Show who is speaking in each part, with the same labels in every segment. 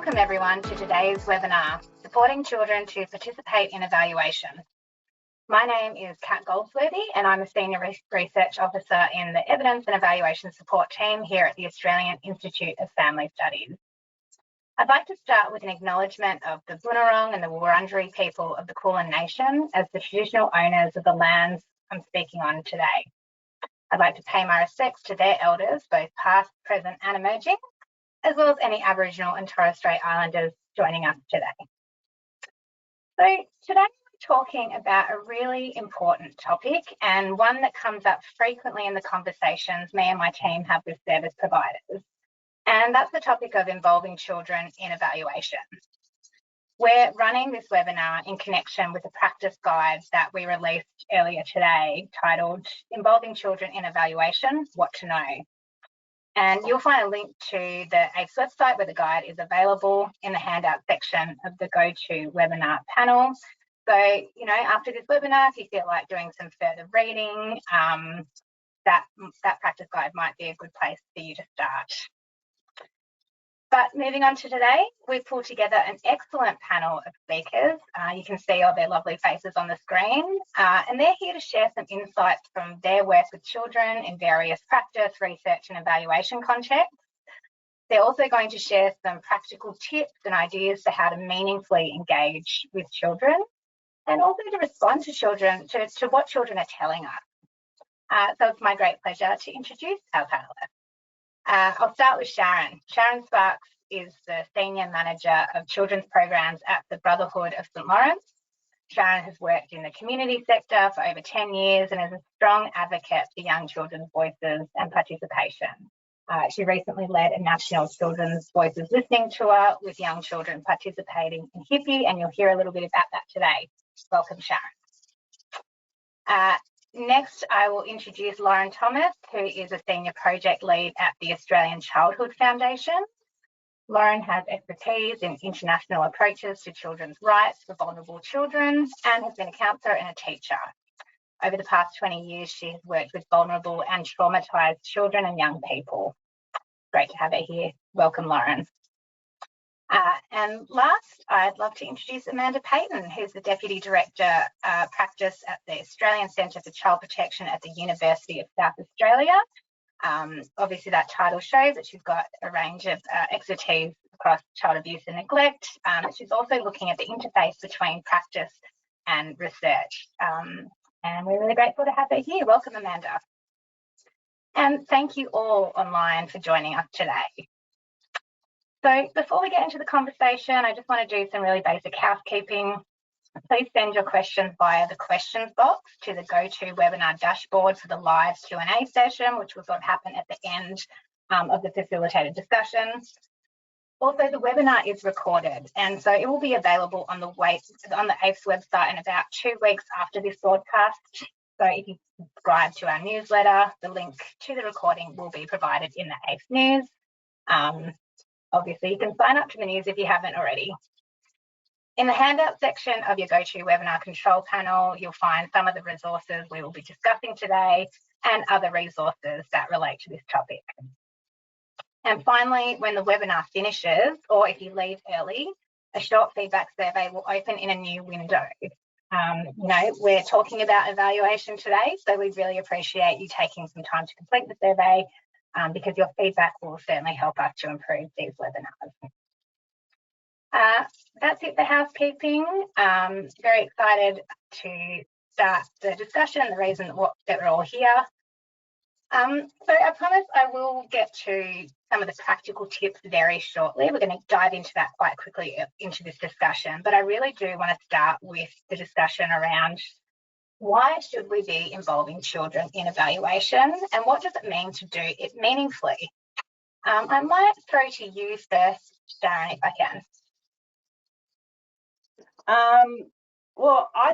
Speaker 1: Welcome everyone to today's webinar, Supporting Children to Participate in Evaluation. My name is Kat Goldsworthy and I'm a Senior Research Officer in the Evidence and Evaluation Support Team here at the Australian Institute of Family Studies. I'd like to start with an acknowledgement of the Bunurong and the Wurundjeri people of the Kulin Nation as the traditional owners of the lands I'm speaking on today. I'd like to pay my respects to their elders, both past, present and emerging, as well as any Aboriginal and Torres Strait Islanders joining us today. So today we're talking about a really important topic and one that comes up frequently in the conversations me and my team have with service providers. And that's the topic of involving children in evaluation. We're running this webinar in connection with a practice guide that we released earlier today titled Involving Children in Evaluation, What to Know. And you'll find a link to the AFES website where the guide is available in the handout section of the go-to webinar panel. So, after this webinar, if you feel like doing some further reading, that practice guide might be a good place for you to start. But moving on to today, we've pulled together an excellent panel of speakers. You can see all their lovely faces on the screen, and they're here to share some insights from their work with children in various practice, research and evaluation contexts. They're also going to share some practical tips and ideas for how to meaningfully engage with children and also to respond to children, to what children are telling us. So it's my great pleasure to introduce our panelists. I'll start with Sharon. Sharon Sparks is the Senior Manager of Children's Programs at the Brotherhood of St Lawrence. Sharon has worked in the community sector for over 10 years and is a strong advocate for young children's voices and participation. She recently led a national Children's Voices listening tour with young children participating in HIPPY, and you'll hear a little bit about that today. Welcome, Sharon. Next, I will introduce Lauren Thomas, who is a Senior Project Lead at the Australian Childhood Foundation. Lauren has expertise in international approaches to children's rights for vulnerable children and has been a counsellor and a teacher. Over the past 20 years, she has worked with vulnerable and traumatised children and young people. Great to have her here. Welcome, Lauren. And last, I'd love to introduce Amanda Payton, who's the Deputy Director Practice at the Australian Centre for Child Protection at the University of South Australia. Obviously, that title shows that she's got a range of expertise across child abuse and neglect. She's also looking at the interface between practice and research. And we're really grateful to have her here. Welcome, Amanda. And thank you all online for joining us today. So before we get into the conversation, I just want to do some really basic housekeeping. Please send your questions via the questions box to the go-to webinar dashboard for the live Q&A session, which will sort of happen at the end of the facilitated discussion. Also, the webinar is recorded, and so it will be available on the AFES website in about 2 weeks after this broadcast. So if you subscribe to our newsletter, the link to the recording will be provided in the AFES news. Obviously, you can sign up to the news if you haven't already. In the handout section of your go-to webinar control panel, you'll find some of the resources we will be discussing today and other resources that relate to this topic. And finally, when the webinar finishes, or if you leave early, a short feedback survey will open in a new window. We're talking about evaluation today, so we really appreciate you taking some time to complete the survey because your feedback will certainly help us to improve these webinars. That's it for housekeeping. Very excited to start the discussion, the reason that we're all here. So I promise I will get to some of the practical tips very shortly. We're going to dive into that quite quickly into this discussion, but I really do want to start with the discussion around why should we be involving children in evaluation and what does it mean to do it meaningfully? I might throw to you first, Sharon, if I can.
Speaker 2: Well, I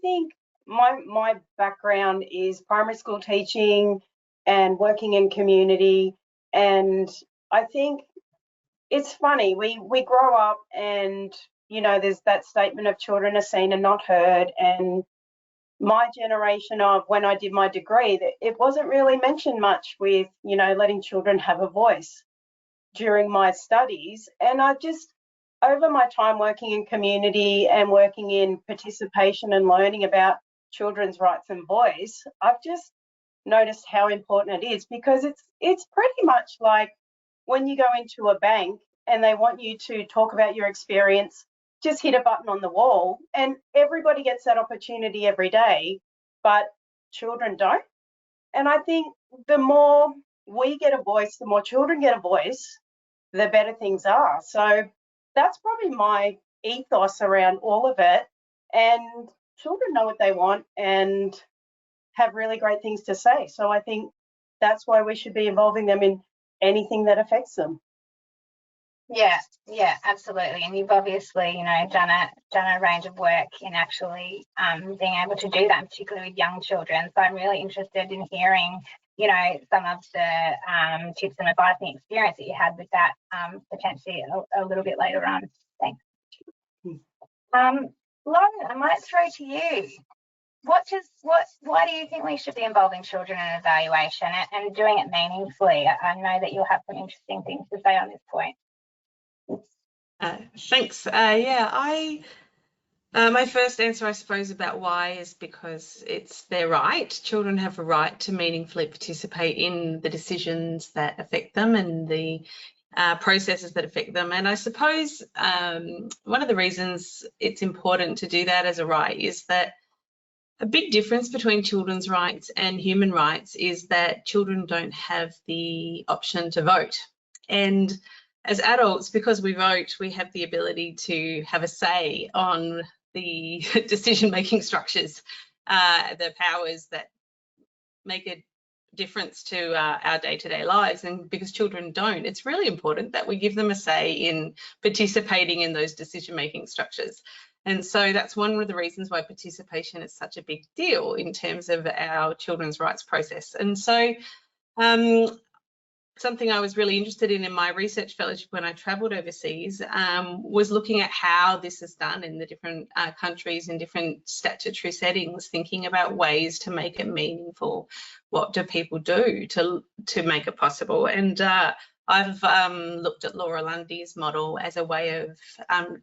Speaker 2: think my background is primary school teaching and working in community, and I think it's funny, we grow up and there's that statement of children are seen and not heard, and my generation of when I did my degree, it wasn't really mentioned much with letting children have a voice during my studies, and I just over my time working in community and working in participation and learning about children's rights and voice, I've just noticed how important it is, because it's pretty much like when you go into a bank and they want you to talk about your experience, just hit a button on the wall, and everybody gets that opportunity every day, but children don't. And I think the more we get a voice, the more children get a voice, the better things are. So that's probably my ethos around all of it. And children know what they want and have really great things to say. So I think that's why we should be involving them in anything that affects them.
Speaker 1: Yeah, absolutely. And you've obviously, done a range of work in actually being able to do that, particularly with young children. So I'm really interested in hearing, some of the tips and advice and experience that you had with that, potentially a little bit later on. Thanks. Lauren, I might throw to you. Why do you think we should be involving children in evaluation and doing it meaningfully? I know that you'll have some interesting things to say on this point.
Speaker 3: Thanks. My first answer, I suppose, about why is because it's their right. Children have a right to meaningfully participate in the decisions that affect them and the processes that affect them. And I suppose one of the reasons it's important to do that as a right is that a big difference between children's rights and human rights is that children don't have the option to vote. And as adults, because we vote, we have the ability to have a say on the decision-making structures, the powers that make a difference to our day-to-day lives. And because children don't, it's really important that we give them a say in participating in those decision-making structures. And so that's one of the reasons why participation is such a big deal in terms of our children's rights process. And so something I was really interested in my research fellowship when I travelled overseas was looking at how this is done in the different countries in different statutory settings, thinking about ways to make it meaningful. What do people do to make it possible? And I've looked at Laura Lundy's model as a way of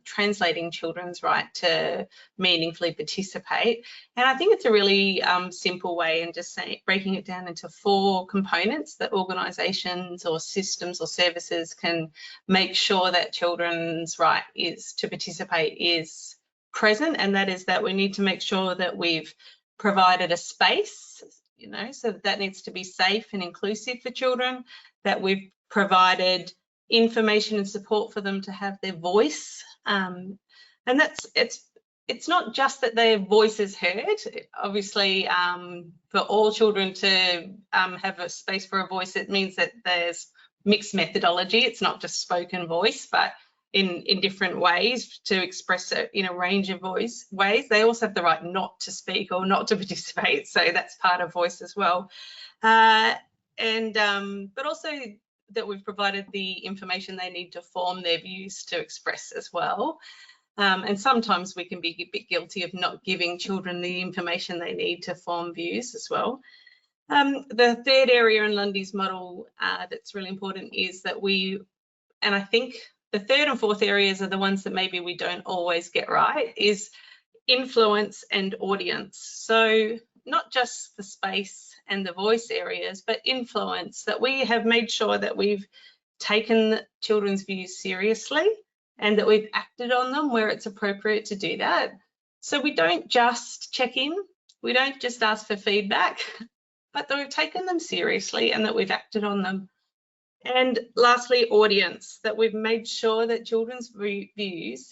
Speaker 3: translating children's right to meaningfully participate. And I think it's a really simple way, and just breaking it down into 4 components that organisations or systems or services can make sure that children's right to participate is present. And that is that we need to make sure that we've provided a space, so that needs to be safe and inclusive for children, that we've provided information and support for them to have their voice, and it's not just that their voice is heard. Obviously, for all children to have a space for a voice, it means that there's mixed methodology. It's not just spoken voice, but in different ways to express it in a range of ways. They also have the right not to speak or not to participate, so that's part of voice as well. But also that we've provided the information they need to form their views to express as well. And sometimes we can be a bit guilty of not giving children the information they need to form views as well. The third area in Lundy's model that's really important is that and I think the third and fourth areas are the ones that maybe we don't always get right, is influence and audience. So not just the space and the voice areas, but influence, that we have made sure that we've taken children's views seriously and that we've acted on them where it's appropriate to do that. So we don't just check in, we don't just ask for feedback, but that we've taken them seriously and that we've acted on them. And lastly, audience, that we've made sure that children's views,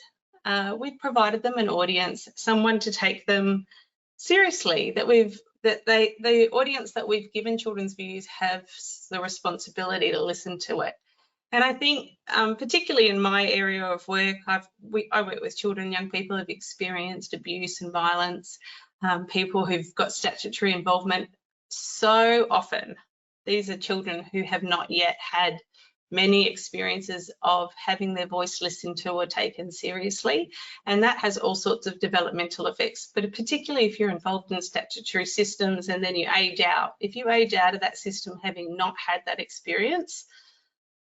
Speaker 3: we've provided them an audience, someone to take them seriously, that the audience that we've given children's views have the responsibility to listen to it. And I think particularly in my area of work, I work with children and young people who've experienced abuse and violence, people who've got statutory involvement. So often these are children who have not yet had many experiences of having their voice listened to or taken seriously, and that has all sorts of developmental effects. But particularly if you're involved in statutory systems and then you age out, if you age out of that system having not had that experience,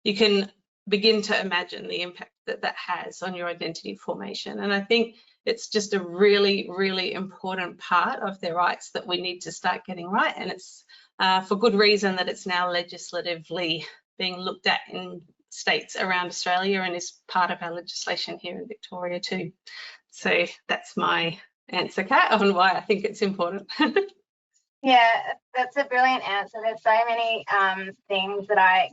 Speaker 3: you can begin to imagine the impact that that has on your identity formation. And I think it's just a really, really important part of their rights that we need to start getting right. And it's for good reason that it's now legislatively being looked at in states around Australia and is part of our legislation here in Victoria too. So that's my answer, Kat, on why I think it's important.
Speaker 1: Yeah, that's a brilliant answer. There's so many things that I,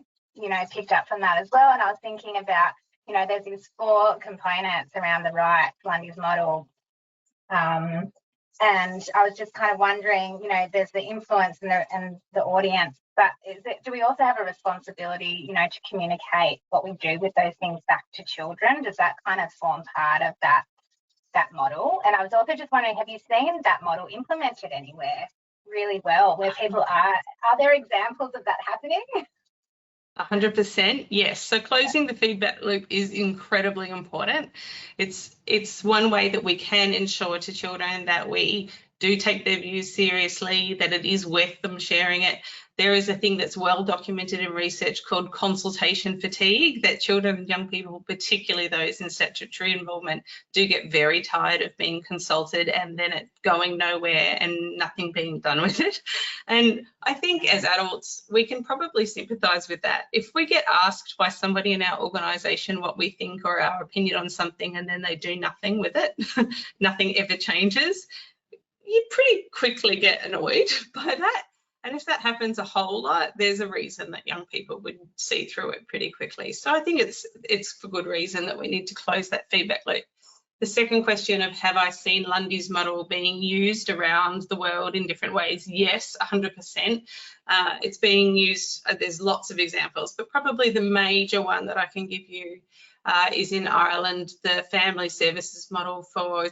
Speaker 1: picked up from that as well. And I was thinking about, there's these 4 components around the rights, Lundy's model. And I was just kind of wondering, there's the influence and the audience, but do we also have a responsibility, to communicate what we do with those things back to children? Does that kind of form part of that model? And I was also just wondering, have you seen that model implemented anywhere really well, where people are there examples of that happening?
Speaker 3: 100%, yes. So closing the feedback loop is incredibly important. It's one way that we can ensure to children that we do take their views seriously, that it is worth them sharing it. There is a thing that's well documented in research called consultation fatigue, that children and young people, particularly those in statutory involvement, do get very tired of being consulted and then it going nowhere and nothing being done with it. And I think as adults, we can probably sympathise with that. If we get asked by somebody in our organisation what we think or our opinion on something and then they do nothing with it, nothing ever changes, you pretty quickly get annoyed by that. And if that happens a whole lot, there's a reason that young people would see through it pretty quickly. So I think it's for good reason that we need to close that feedback loop. The second question of have I seen Lundy's model being used around the world in different ways? Yes, 100%. It's being used, there's lots of examples, but probably the major one that I can give you is in Ireland, the family services model for,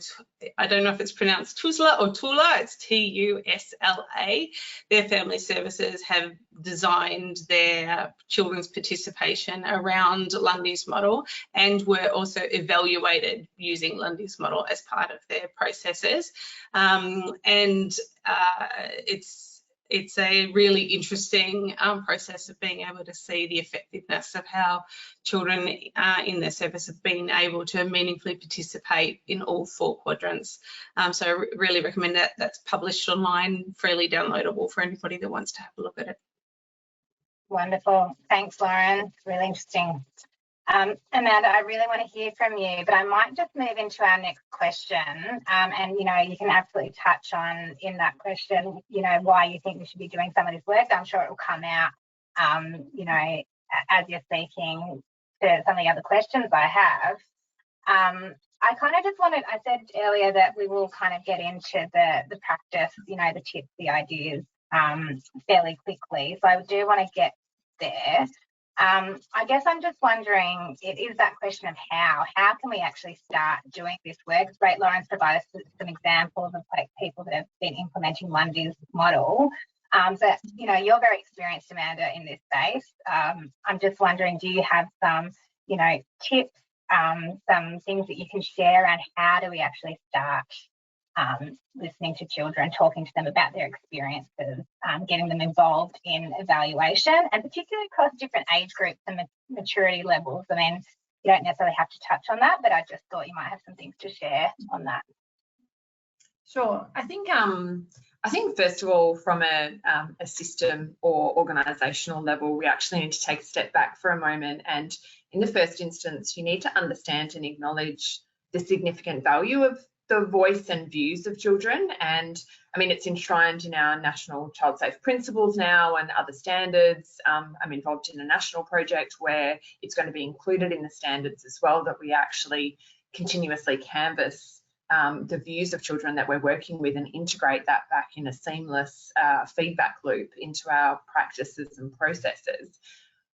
Speaker 3: I don't know if it's pronounced Tula or Tula, it's T-U-S-L-A. Their family services have designed their children's participation around Lundy's model and were also evaluated using Lundy's model as part of their processes. It's a really interesting process of being able to see the effectiveness of how children in their service have been able to meaningfully participate in all 4 quadrants. So I really recommend that. That's published online, freely downloadable for anybody that wants to have a look at it.
Speaker 1: Wonderful. Thanks, Lauren. It's really interesting. Amanda, I really want to hear from you, but I might just move into our next question. And, you can absolutely touch on in that question, why you think we should be doing some of this work. I'm sure it will come out, as you're speaking to some of the other questions I have. I kind of just wanted, I said earlier that we will kind of get into the practice, the tips, the ideas fairly quickly. So I do want to get there. I guess I'm just wondering, it is that question of how can we actually start doing this work? It's great, Lauren's provided some examples of people that have been implementing Lundy's model. But, you're very experienced, Amanda, in this space. I'm just wondering, do you have some, tips, some things that you can share around how do we actually start listening to children, talking to them about their experiences, getting them involved in evaluation, and particularly across different age groups and maturity levels. I mean, you don't necessarily have to touch on that, but I just thought you might have some things to share on that.
Speaker 4: Sure. I think first of all, from a system or organisational level, we actually need to take a step back for a moment. And in the first instance, you need to understand and acknowledge the significant value of the voice and views of children. And I mean, it's enshrined in our national child safe principles now and other standards. I'm involved in a national project where it's going to be included in the standards as well, that we actually continuously canvass the views of children that we're working with and integrate that back in a seamless feedback loop into our practices and processes.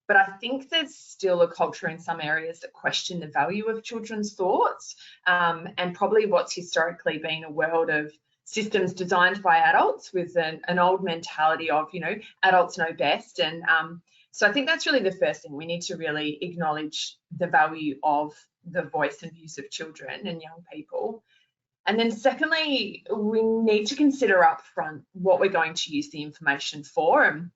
Speaker 4: But I think there's still a culture in some areas that question the value of children's thoughts, and probably what's historically been a world of systems designed by adults with an old mentality of, adults know best. And so I think that's really the first thing. We need to really acknowledge the value of the voice and views of children and young people. And then secondly, we need to consider upfront what we're going to use the information for. And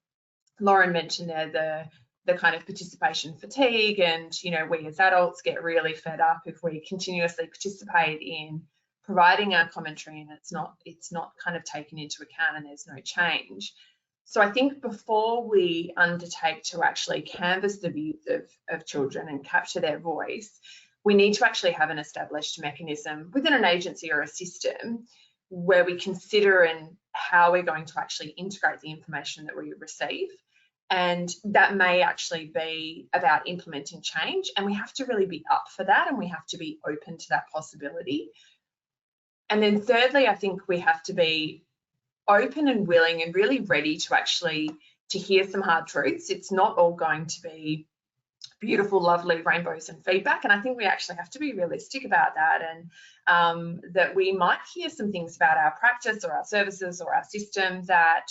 Speaker 4: Lauren mentioned there the kind of participation fatigue, and we as adults get really fed up if we continuously participate in providing our commentary and it's not kind of taken into account and there's no change. So I think before we undertake to actually canvass the views of children and capture their voice, we need to actually have an established mechanism within an agency or a system where we consider and how we're going to actually integrate the information that we receive. And that may actually be about implementing change, and we have to really be up for that, and we have to be open to that possibility. And then thirdly, I think we have to be open and willing and really ready to actually hear some hard truths. It's not all going to be beautiful, lovely rainbows and feedback. And I think we actually have to be realistic about that, and that we might hear some things about our practice or our services or our system that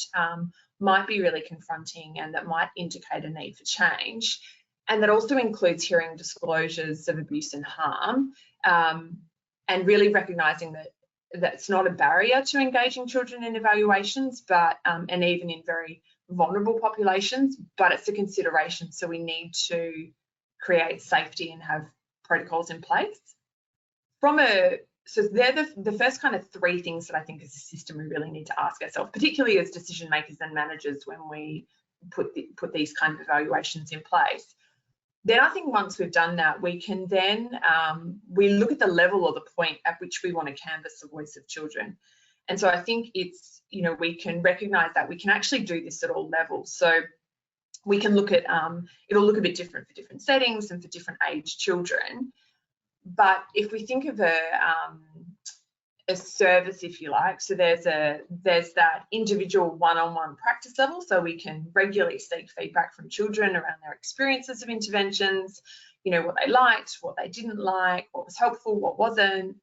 Speaker 4: might be really confronting and that might indicate a need for change. And that also includes hearing disclosures of abuse and harm, and really recognising that that's not a barrier to engaging children in evaluations, but and even in very vulnerable populations, but it's a consideration. So we need to create safety and have protocols in place. So they're the first kind of three things that I think as a system we really need to ask ourselves, particularly as decision makers and managers when we put these kind of evaluations in place. Then I think once we've done that, we can then we look at the level or the point at which we want to canvass the voice of children. And so I think it's, we can recognise that we can actually do this at all levels. So we can look at, it'll look a bit different for different settings and for different age children. But if we think of a service, if you like, so there's that individual one-on-one practice level, so we can regularly seek feedback from children around their experiences of interventions, what they liked, what they didn't like, what was helpful, what wasn't,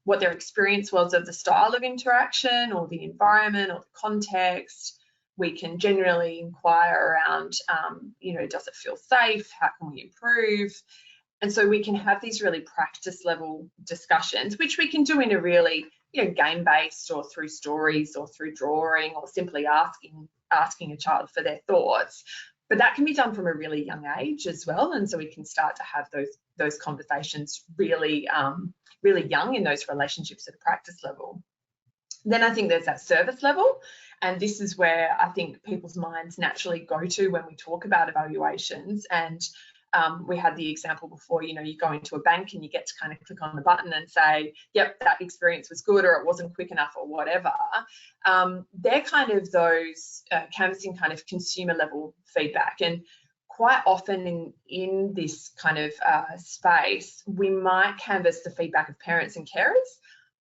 Speaker 4: what their experience was of the style of interaction or the environment or the context. We can generally inquire around, does it feel safe? How can we improve? And so we can have these really practice level discussions, which we can do in a really, game-based or through stories or through drawing or simply asking a child for their thoughts. But that can be done from a really young age as well. And so we can start to have those conversations really, really young in those relationships at a practice level. Then I think there's that service level. And this is where I think people's minds naturally go to when we talk about evaluations. And we had the example before, you go into a bank and you get to kind of click on the button and say, yep, that experience was good, or it wasn't quick enough, or whatever. They're kind of those canvassing kind of consumer level feedback. And quite often in this kind of space, we might canvass the feedback of parents and carers,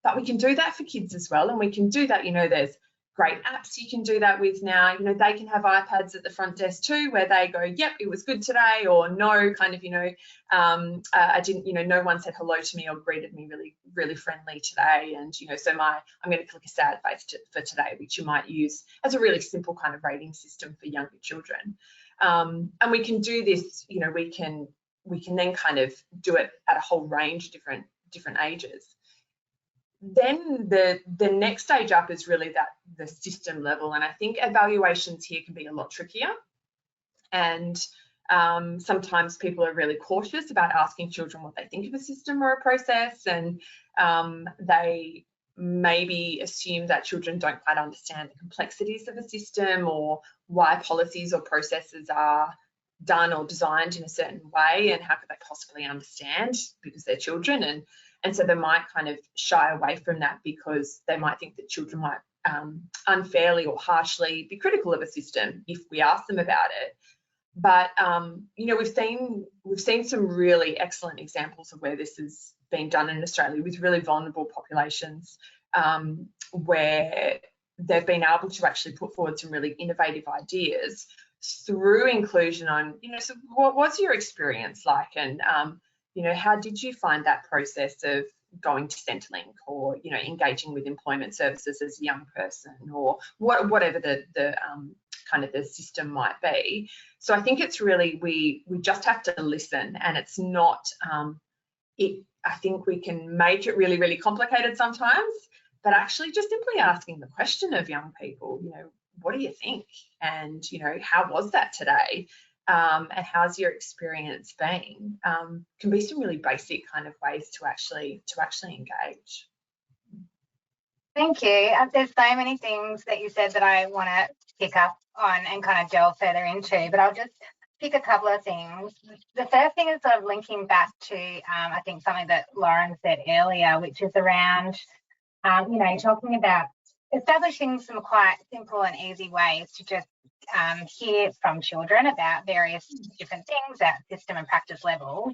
Speaker 4: but we can do that for kids as well. And we can do that, there's great apps you can do that with now. They can have iPads at the front desk too, where they go, yep, it was good today, or no, kind of, I didn't, no one said hello to me or greeted me really, really friendly today. And, so I'm going to click a sad face for today, which you might use as a really simple kind of rating system for younger children. And we can do this, we can then kind of do it at a whole range of different ages. Then the next stage up is really the system level, and I think evaluations here can be a lot trickier, and sometimes people are really cautious about asking children what they think of a system or a process, and they maybe assume that children don't quite understand the complexities of a system or why policies or processes are done or designed in a certain way, and how could they possibly understand because they're children. And so they might kind of shy away from that because they might think that children might unfairly or harshly be critical of a system if we ask them about it. But we've seen some really excellent examples of where this has been done in Australia with really vulnerable populations, where they've been able to actually put forward some really innovative ideas through inclusion on, so what was your experience like, and how did you find that process of going to Centrelink, or engaging with employment services as a young person, or whatever the kind of the system might be. So I think it's really we just have to listen, and it's not I think we can make it really, really complicated sometimes, but actually just simply asking the question of young people, what do you think, and how was that today? and how's your experience been, can be some really basic kind of ways to actually engage.
Speaker 1: Thank you. There's so many things that you said that I want to pick up on and kind of delve further into, but I'll just pick a couple of things. The first thing is sort of linking back to, I think, something that Lauren said earlier, which is around, talking about establishing some quite simple and easy ways to just hear from children about various different things at system and practice levels.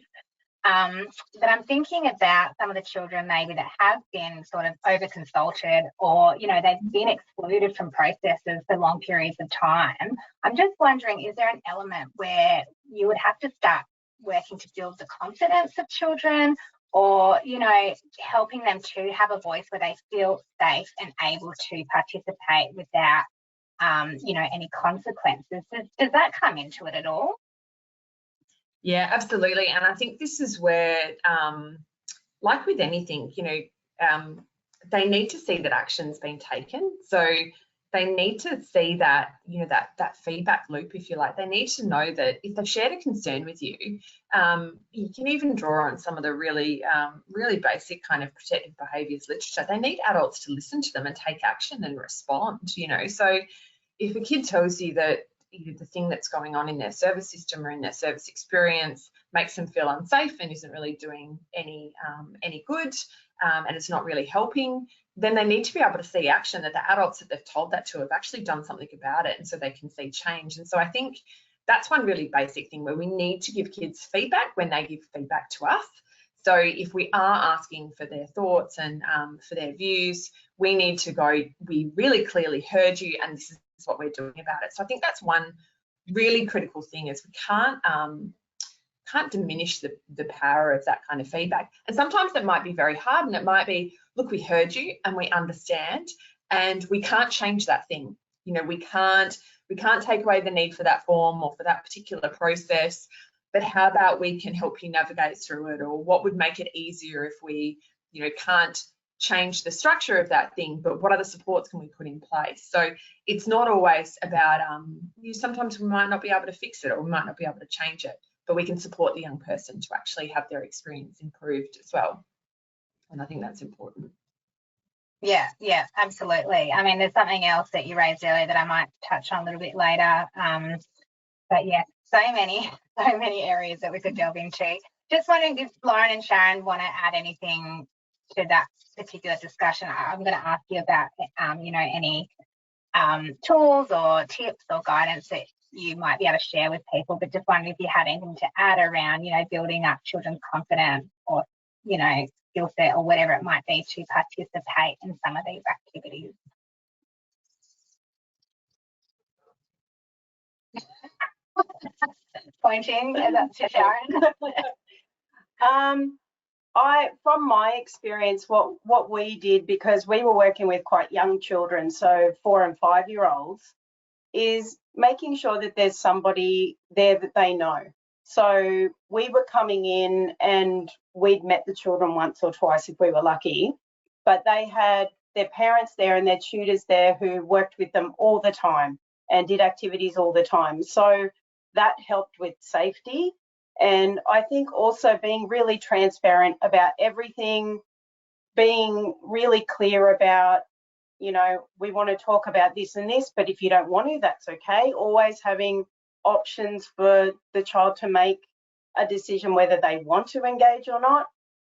Speaker 1: But I'm thinking about some of the children maybe that have been sort of over consulted, or they've been excluded from processes for long periods of time. I'm just wondering, is there an element where you would have to start working to build the confidence of children, or helping them to have a voice where they feel safe and able to participate without any consequences? Does that come into it at all?
Speaker 4: Yeah, absolutely. And I think this is where, like with anything, they need to see that action's been taken. So they need to see that, that feedback loop, if you like. They need to know that if they've shared a concern with you, you can even draw on some of the really basic kind of protective behaviours literature. They need adults to listen to them and take action and respond, So if a kid tells you that the thing that's going on in their service system or in their service experience makes them feel unsafe and isn't really doing any good, and it's not really helping, then they need to be able to see action, that the adults that they've told that to have actually done something about it, and so they can see change. And so I think that's one really basic thing where we need to give kids feedback when they give feedback to us. So if we are asking for their thoughts and for their views, we need to go, we really clearly heard you and this is what we're doing about it. So I think that's one really critical thing, is we can't diminish the power of that kind of feedback. And sometimes it might be very hard, and it might be, look, we heard you and we understand, and we can't change that thing. We can't take away the need for that form or for that particular process, but how about we can help you navigate through it? Or what would make it easier if we, can't change the structure of that thing, but what other supports can we put in place? So it's not always about, sometimes we might not be able to fix it, or we might not be able to change it, but we can support the young person to actually have their experience improved as well. And I think that's important.
Speaker 1: Yeah, absolutely. I mean, there's something else that you raised earlier that I might touch on a little bit later. But yeah, so many areas that we could delve into. Just wondering if Lauren and Sharon want to add anything to that particular discussion. I'm going to ask you about, any tools or tips or guidance that you might be able to share with people, but just wondering if you had anything to add around, building up children's confidence or, skill set or whatever it might be to participate in some of these activities. Pointing, is that to Sharon?
Speaker 2: From my experience, what we did, because we were working with quite young children, so 4- and 5-year-olds, is making sure that there's somebody there that they know. So we were coming in and we'd met the children once or twice if we were lucky, but they had their parents there and their tutors there who worked with them all the time and did activities all the time. So that helped with safety. And I think also being really transparent about everything, being really clear about, we want to talk about this and this, but if you don't want to, that's okay. Always having options for the child to make a decision whether they want to engage or not.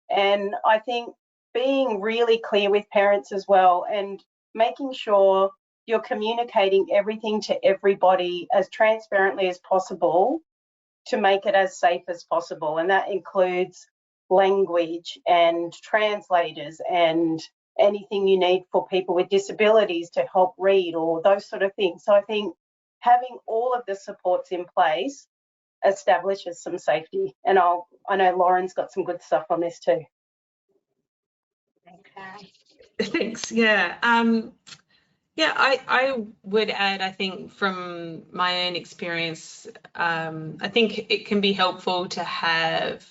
Speaker 2: And I think being really clear with parents as well, and making sure you're communicating everything to everybody as transparently as possible to make it as safe as possible. And that includes language and translators and anything you need for people with disabilities to help read, or those sort of things. So I think having all of the supports in place establishes some safety. And I know Lauren's got some good stuff on this too.
Speaker 1: Okay.
Speaker 3: Thanks. Yeah. I would add, I think from my own experience, I think it can be helpful to have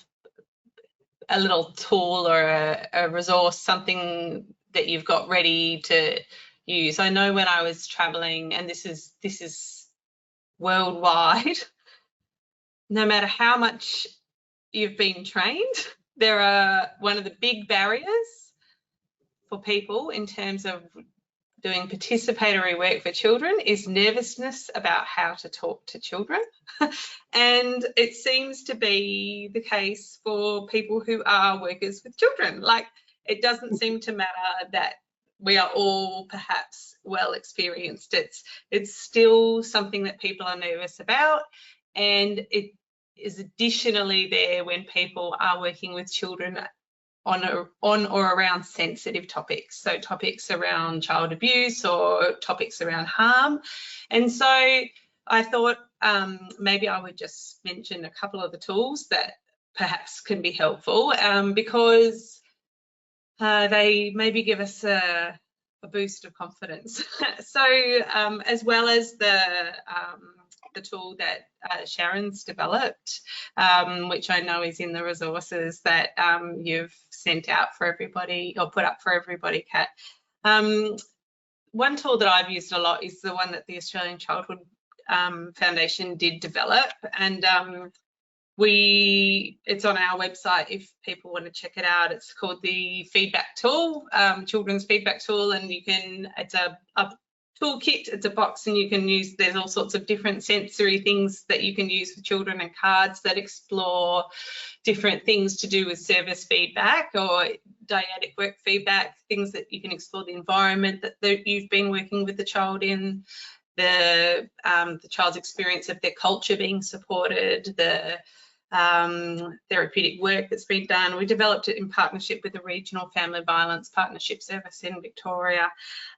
Speaker 3: a little tool or a resource, something that you've got ready to use. I know when I was traveling, and this is worldwide, no matter how much you've been trained, one of the big barriers for people in terms of doing participatory work for children is nervousness about how to talk to children. And it seems to be the case for people who are workers with children. Like, it doesn't seem to matter that we are all perhaps well experienced. It's still something that people are nervous about, and it is additionally there when people are working with children on or around sensitive topics, so topics around child abuse or topics around harm. And so I thought maybe I would just mention a couple of the tools that perhaps can be helpful, because they maybe give us a boost of confidence. So as well as the tool that Sharon's developed, which I know is in the resources that you've sent out for everybody, or put up for everybody, Kat. One tool that I've used a lot is the one that the Australian Childhood Foundation did develop, and it's on our website if people want to check it out. It's called the feedback tool, children's feedback tool, and it's a toolkit. It's a box, and you can use, there's all sorts of different sensory things that you can use for children, and cards that explore different things to do with service feedback or dyadic work feedback, things that you can explore the environment that you've been working with the child in, the child's experience of their culture being supported, the therapeutic work that's been done. We developed it in partnership with the Regional Family Violence Partnership Service in Victoria.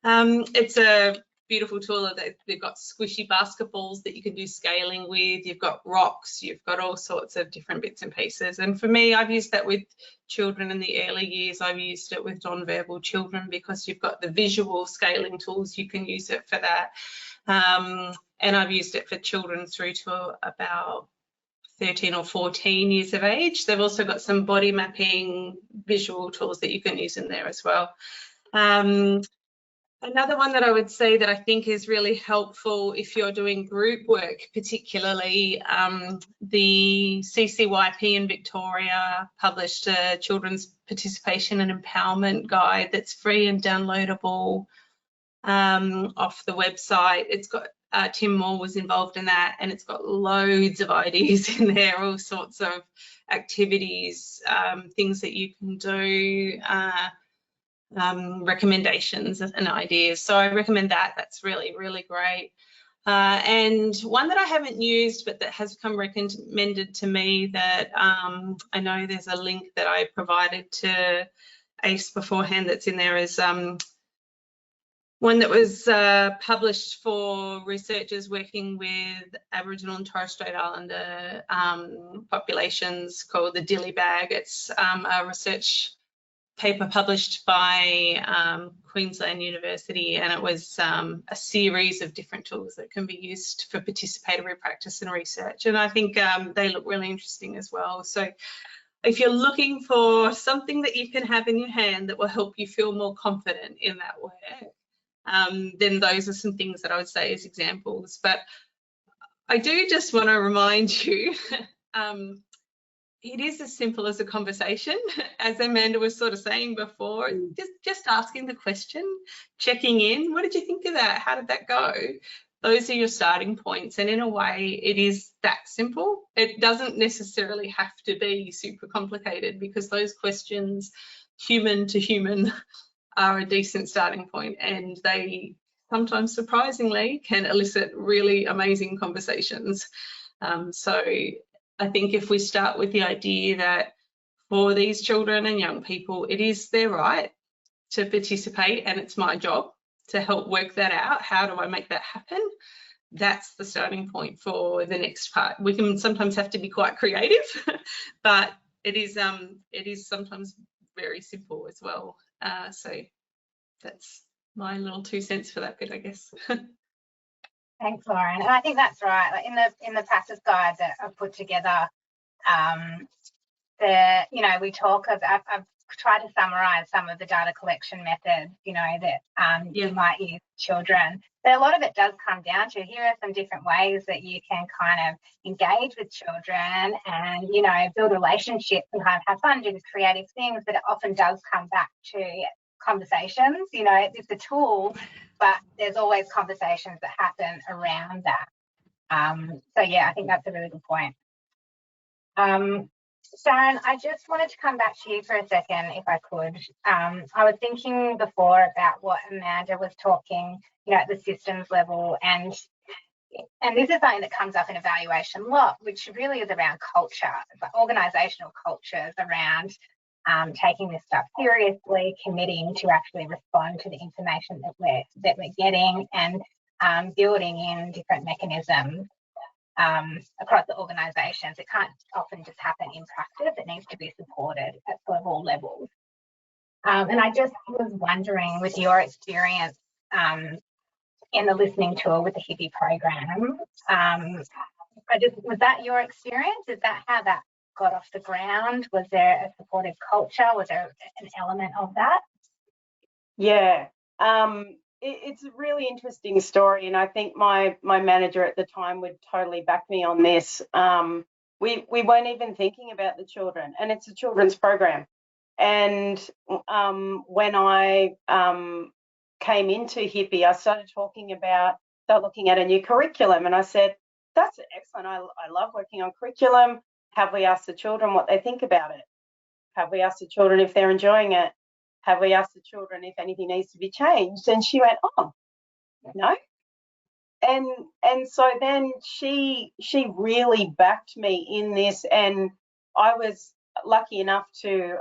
Speaker 3: It's a beautiful tool. They've got squishy basketballs that you can do scaling with. You've got rocks. You've got all sorts of different bits and pieces. And for me, I've used that with children in the early years. I've used it with non-verbal children because you've got the visual scaling tools. You can use it for that. And I've used it for children through to about 13 or 14 years of age. They've also got some body mapping visual tools that you can use in there as well. Another one that I would say that I think is really helpful if you're doing group work, particularly, the CCYP in Victoria published a children's participation and empowerment guide that's free and downloadable off the website. It's got Tim Moore was involved in that, and it's got loads of ideas in there, all sorts of activities, things that you can do, recommendations and ideas. So I recommend that. That's really, really great. And one that I haven't used but that has come recommended to me that I know there's a link that I provided to ACE beforehand that's in there is one that was published for researchers working with Aboriginal and Torres Strait Islander populations called the Dilly Bag. It's a research paper published by Queensland University, and it was a series of different tools that can be used for participatory practice and research. And I think they look really interesting as well. So if you're looking for something that you can have in your hand that will help you feel more confident in that work, then those are some things that I would say as examples. But I do just want to remind you, it is as simple as a conversation, as Amanda was sort of saying before, just asking the question, checking in. What did you think of that? How did that go? Those are your starting points. And in a way, it is that simple. It doesn't necessarily have to be super complicated, because those questions, human to human, are a decent starting point, and they sometimes surprisingly can elicit really amazing conversations. So I think if we start with the idea that for these children and young people, it is their right to participate, and it's my job to help work that out. How do I make that happen? That's the starting point for the next part. We can sometimes have to be quite creative, but it is sometimes very simple as well. So that's my little 2 cents for that bit, I guess.
Speaker 1: Thanks, Lauren. And I think that's right. Like in the practice guide that I've put together, we talk of, I've tried to summarise some of the data collection methods, that you might use children. But a lot of it does come down to, here are some different ways that you can kind of engage with children and, you know, build relationships and kind of have fun, do the creative things, but it often does come back to conversations. You know, it's a tool, but there's always conversations that happen around that. So yeah, I think that's a really good point. Sharon, I just wanted to come back to you for a second, if I could. I was thinking before about what Amanda was talking, you know, at the systems level, and this is something that comes up in evaluation a lot, which really is around culture, organisational cultures around taking this stuff seriously, committing to actually respond to the information that we're getting, and building in different mechanisms across the organisations. It can't often just happen in practice. It needs to be supported at sort of all levels. And I just was wondering, with your experience in the listening tour with the HIPPY program, was that your experience? Is that how that got off the ground? Was there a supportive culture? Was there an element of that?
Speaker 2: Yeah. It's a really interesting story, and I think my manager at the time would totally back me on this. We weren't even thinking about the children, and it's a children's program. And when I came into HIPPY, I started looking at a new curriculum, and I said, that's excellent. I love working on curriculum. Have we asked the children what they think about it? Have we asked the children if they're enjoying it? Have we asked the children if anything needs to be changed? And she went, oh, no. And so then she really backed me in this, and I was lucky enough to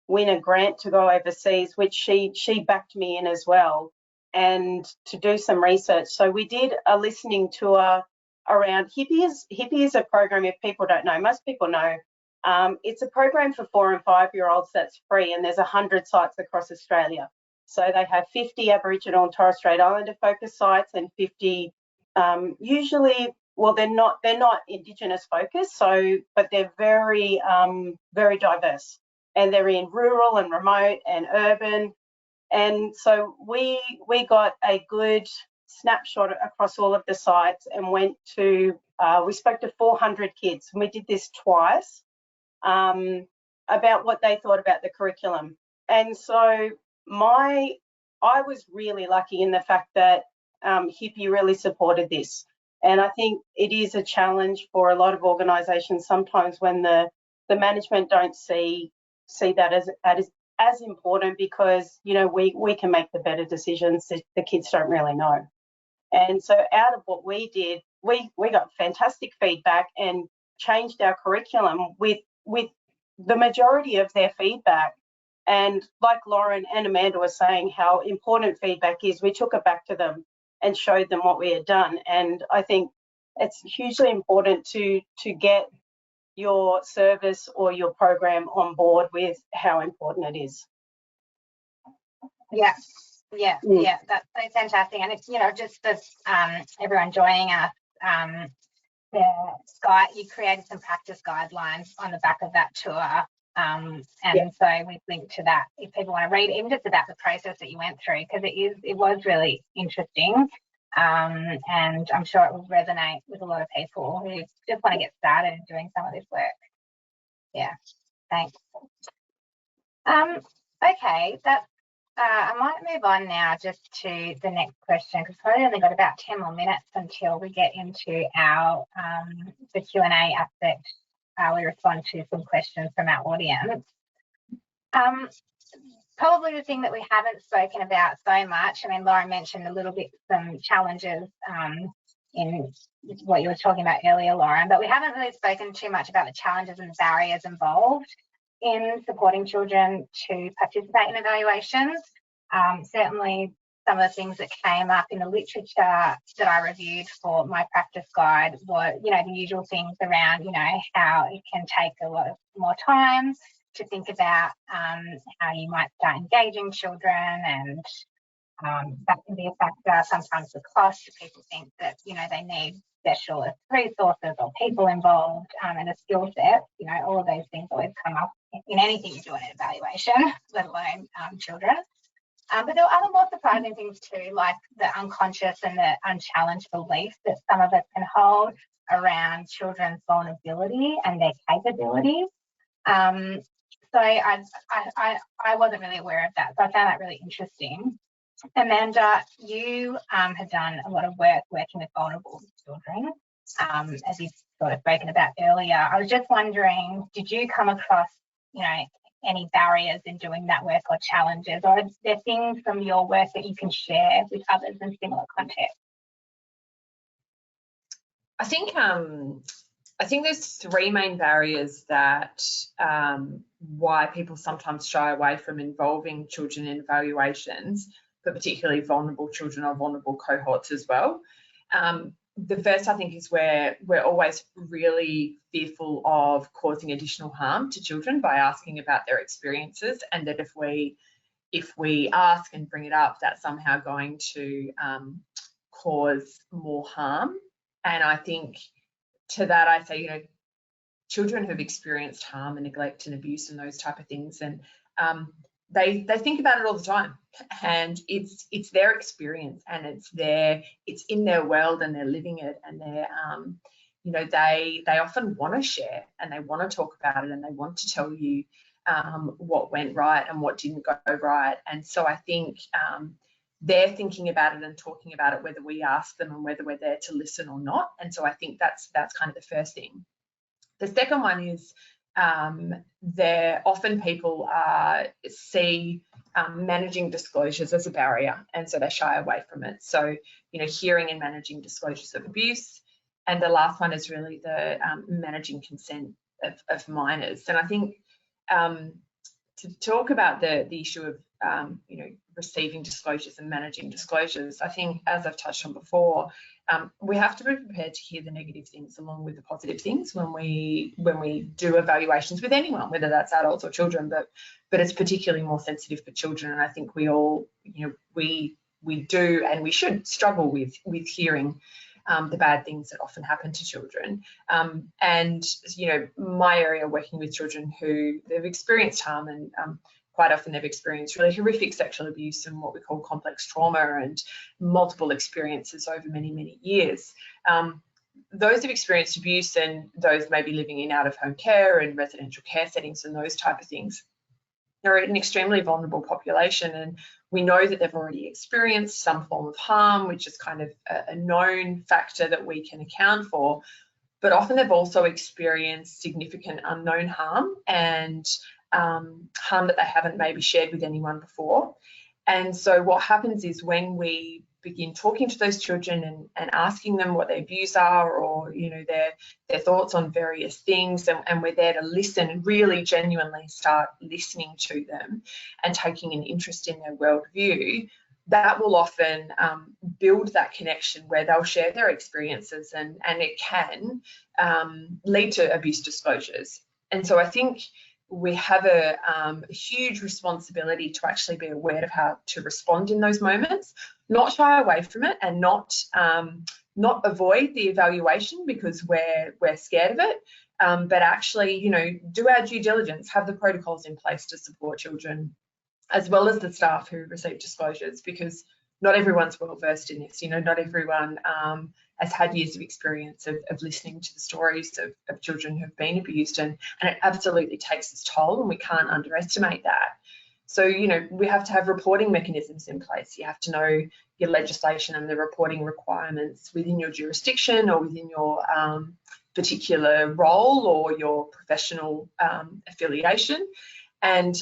Speaker 2: win a grant to go overseas, which she backed me in as well, and to do some research. So we did a listening tour around HIPPY is a program, if people don't know, most people know. It's a program for 4 and 5-year-olds that's free, and there's 100 sites across Australia. So they have 50 Aboriginal and Torres Strait Islander focus sites, and 50 usually, well, they're not Indigenous focused, but they're very very diverse, and they're in rural and remote and urban. And so we got a good snapshot across all of the sites, and we spoke to 400 kids, and we did this twice. About what they thought about the curriculum. And so I was really lucky in the fact that HIPPY really supported this. And I think it is a challenge for a lot of organisations sometimes when the management don't see that as important, because, you know, we can make the better decisions that the kids don't really know. And so out of what we did, we got fantastic feedback and changed our curriculum with the majority of their feedback. And like Lauren and Amanda were saying, how important feedback is, we took it back to them and showed them what we had done. And I think it's hugely important to get your service or your program on board with how important it is.
Speaker 1: Yeah, that's fantastic. And it's, you know, just for everyone joining us, you created some practice guidelines on the back of that tour, so we've linked to that if people want to read even just about the process that you went through, because it was really interesting, and I'm sure it will resonate with a lot of people who just want to get started in doing some of this work. Yeah, thanks. Okay, that's I might move on now just to the next question, because we've only got about 10 more minutes until we get into our the Q&A aspect. We respond to some questions from our audience. Probably the thing that we haven't spoken about so much, I mean, Lauren mentioned a little bit some challenges in what you were talking about earlier, Lauren, but we haven't really spoken too much about the challenges and barriers involved in supporting children to participate in evaluations. Certainly some of the things that came up in the literature that I reviewed for my practice guide were, you know, the usual things around, you know, how it can take a lot more time to think about how you might start engaging children, and that can be a factor. Sometimes the cost, people think that, you know, they need specialist resources or people involved, and a skill set. You know, all of those things always come up in anything you do in an evaluation, let alone children. But there were other more surprising things too, like the unconscious and the unchallenged beliefs that some of us can hold around children's vulnerability and their capabilities. So I wasn't really aware of that, so I found that really interesting. Amanda, you have done a lot of work working with vulnerable children, as you've sort of spoken about earlier. I was just wondering, did you come across, any barriers in doing that work or challenges, or are there things from your work that you can share with others in similar contexts?
Speaker 4: I think there's three main barriers that why people sometimes shy away from involving children in evaluations, but particularly vulnerable children or vulnerable cohorts as well. The first, I think, is where we're always really fearful of causing additional harm to children by asking about their experiences, and that if we ask and bring it up, that's somehow going to cause more harm. And I think to that I say, children who've experienced harm and neglect and abuse and those type of things, and they think about it all the time, and it's their experience, and it's in their world, and they're living it, and they often want to share, and they want to talk about it, and they want to tell you what went right and what didn't go right. And so I think they're thinking about it and talking about it, whether we ask them and whether we're there to listen or not. And so I think that's kind of the first thing. The second one is there often people see managing disclosures as a barrier, and so they shy away from it. So, hearing and managing disclosures of abuse. And the last one is really the managing consent of minors. And I think to talk about the issue of receiving disclosures and managing disclosures, I think, as I've touched on before, we have to be prepared to hear the negative things along with the positive things when we do evaluations with anyone, whether that's adults or children, but it's particularly more sensitive for children. And I think we all, we do and we should struggle with hearing the bad things that often happen to children. And my area, working with children who they've experienced harm, and quite often they've experienced really horrific sexual abuse and what we call complex trauma and multiple experiences over many, many years. Those who've experienced abuse, and those maybe living in out-of-home care and residential care settings and those type of things, they're an extremely vulnerable population, and we know that they've already experienced some form of harm, which is kind of a known factor that we can account for. But often they've also experienced significant unknown harm, and harm that they haven't maybe shared with anyone before. And so what happens is, when we begin talking to those children and asking them what their views are, or their thoughts on various things, and we're there to listen and really genuinely start listening to them and taking an interest in their worldview, that will often build that connection where they'll share their experiences, and it can lead to abuse disclosures. And so I think we have a huge responsibility to actually be aware of how to respond in those moments, not shy away from it, and not avoid the evaluation because we're scared of it, but actually, do our due diligence, have the protocols in place to support children, as well as the staff who receive disclosures, because not everyone's well versed in this. Not everyone has had years of experience of listening to the stories of children who've been abused, and it absolutely takes its toll, and we can't underestimate that. So, we have to have reporting mechanisms in place. You have to know your legislation and the reporting requirements within your jurisdiction or within your particular role or your professional affiliation. And,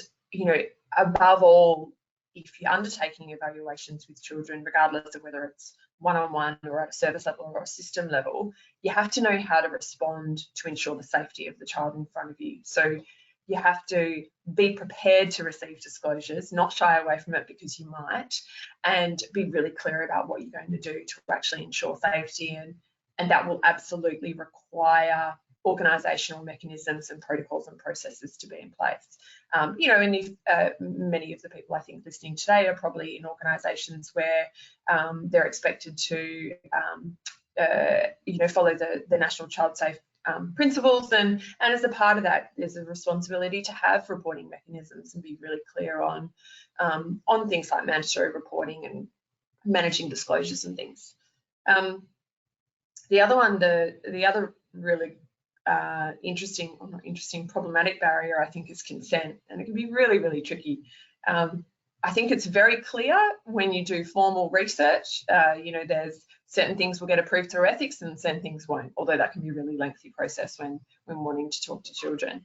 Speaker 4: above all, if you're undertaking evaluations with children, regardless of whether it's one-on-one or at a service level or a system level, you have to know how to respond to ensure the safety of the child in front of you. So you have to be prepared to receive disclosures, not shy away from it because you might, and be really clear about what you're going to do to actually ensure safety. And that will absolutely require organisational mechanisms and protocols and processes to be in place. And if many of the people I think listening today are probably in organisations where they're expected to, follow the National Child Safe principles, and as a part of that, there's a responsibility to have reporting mechanisms and be really clear on things like mandatory reporting and managing disclosures and things. The other really interesting, or not interesting, problematic barrier, I think, is consent, and it can be really, really tricky. I think it's very clear when you do formal research, you know, there's certain things will get approved through ethics and certain things won't, although that can be a really lengthy process when wanting to talk to children.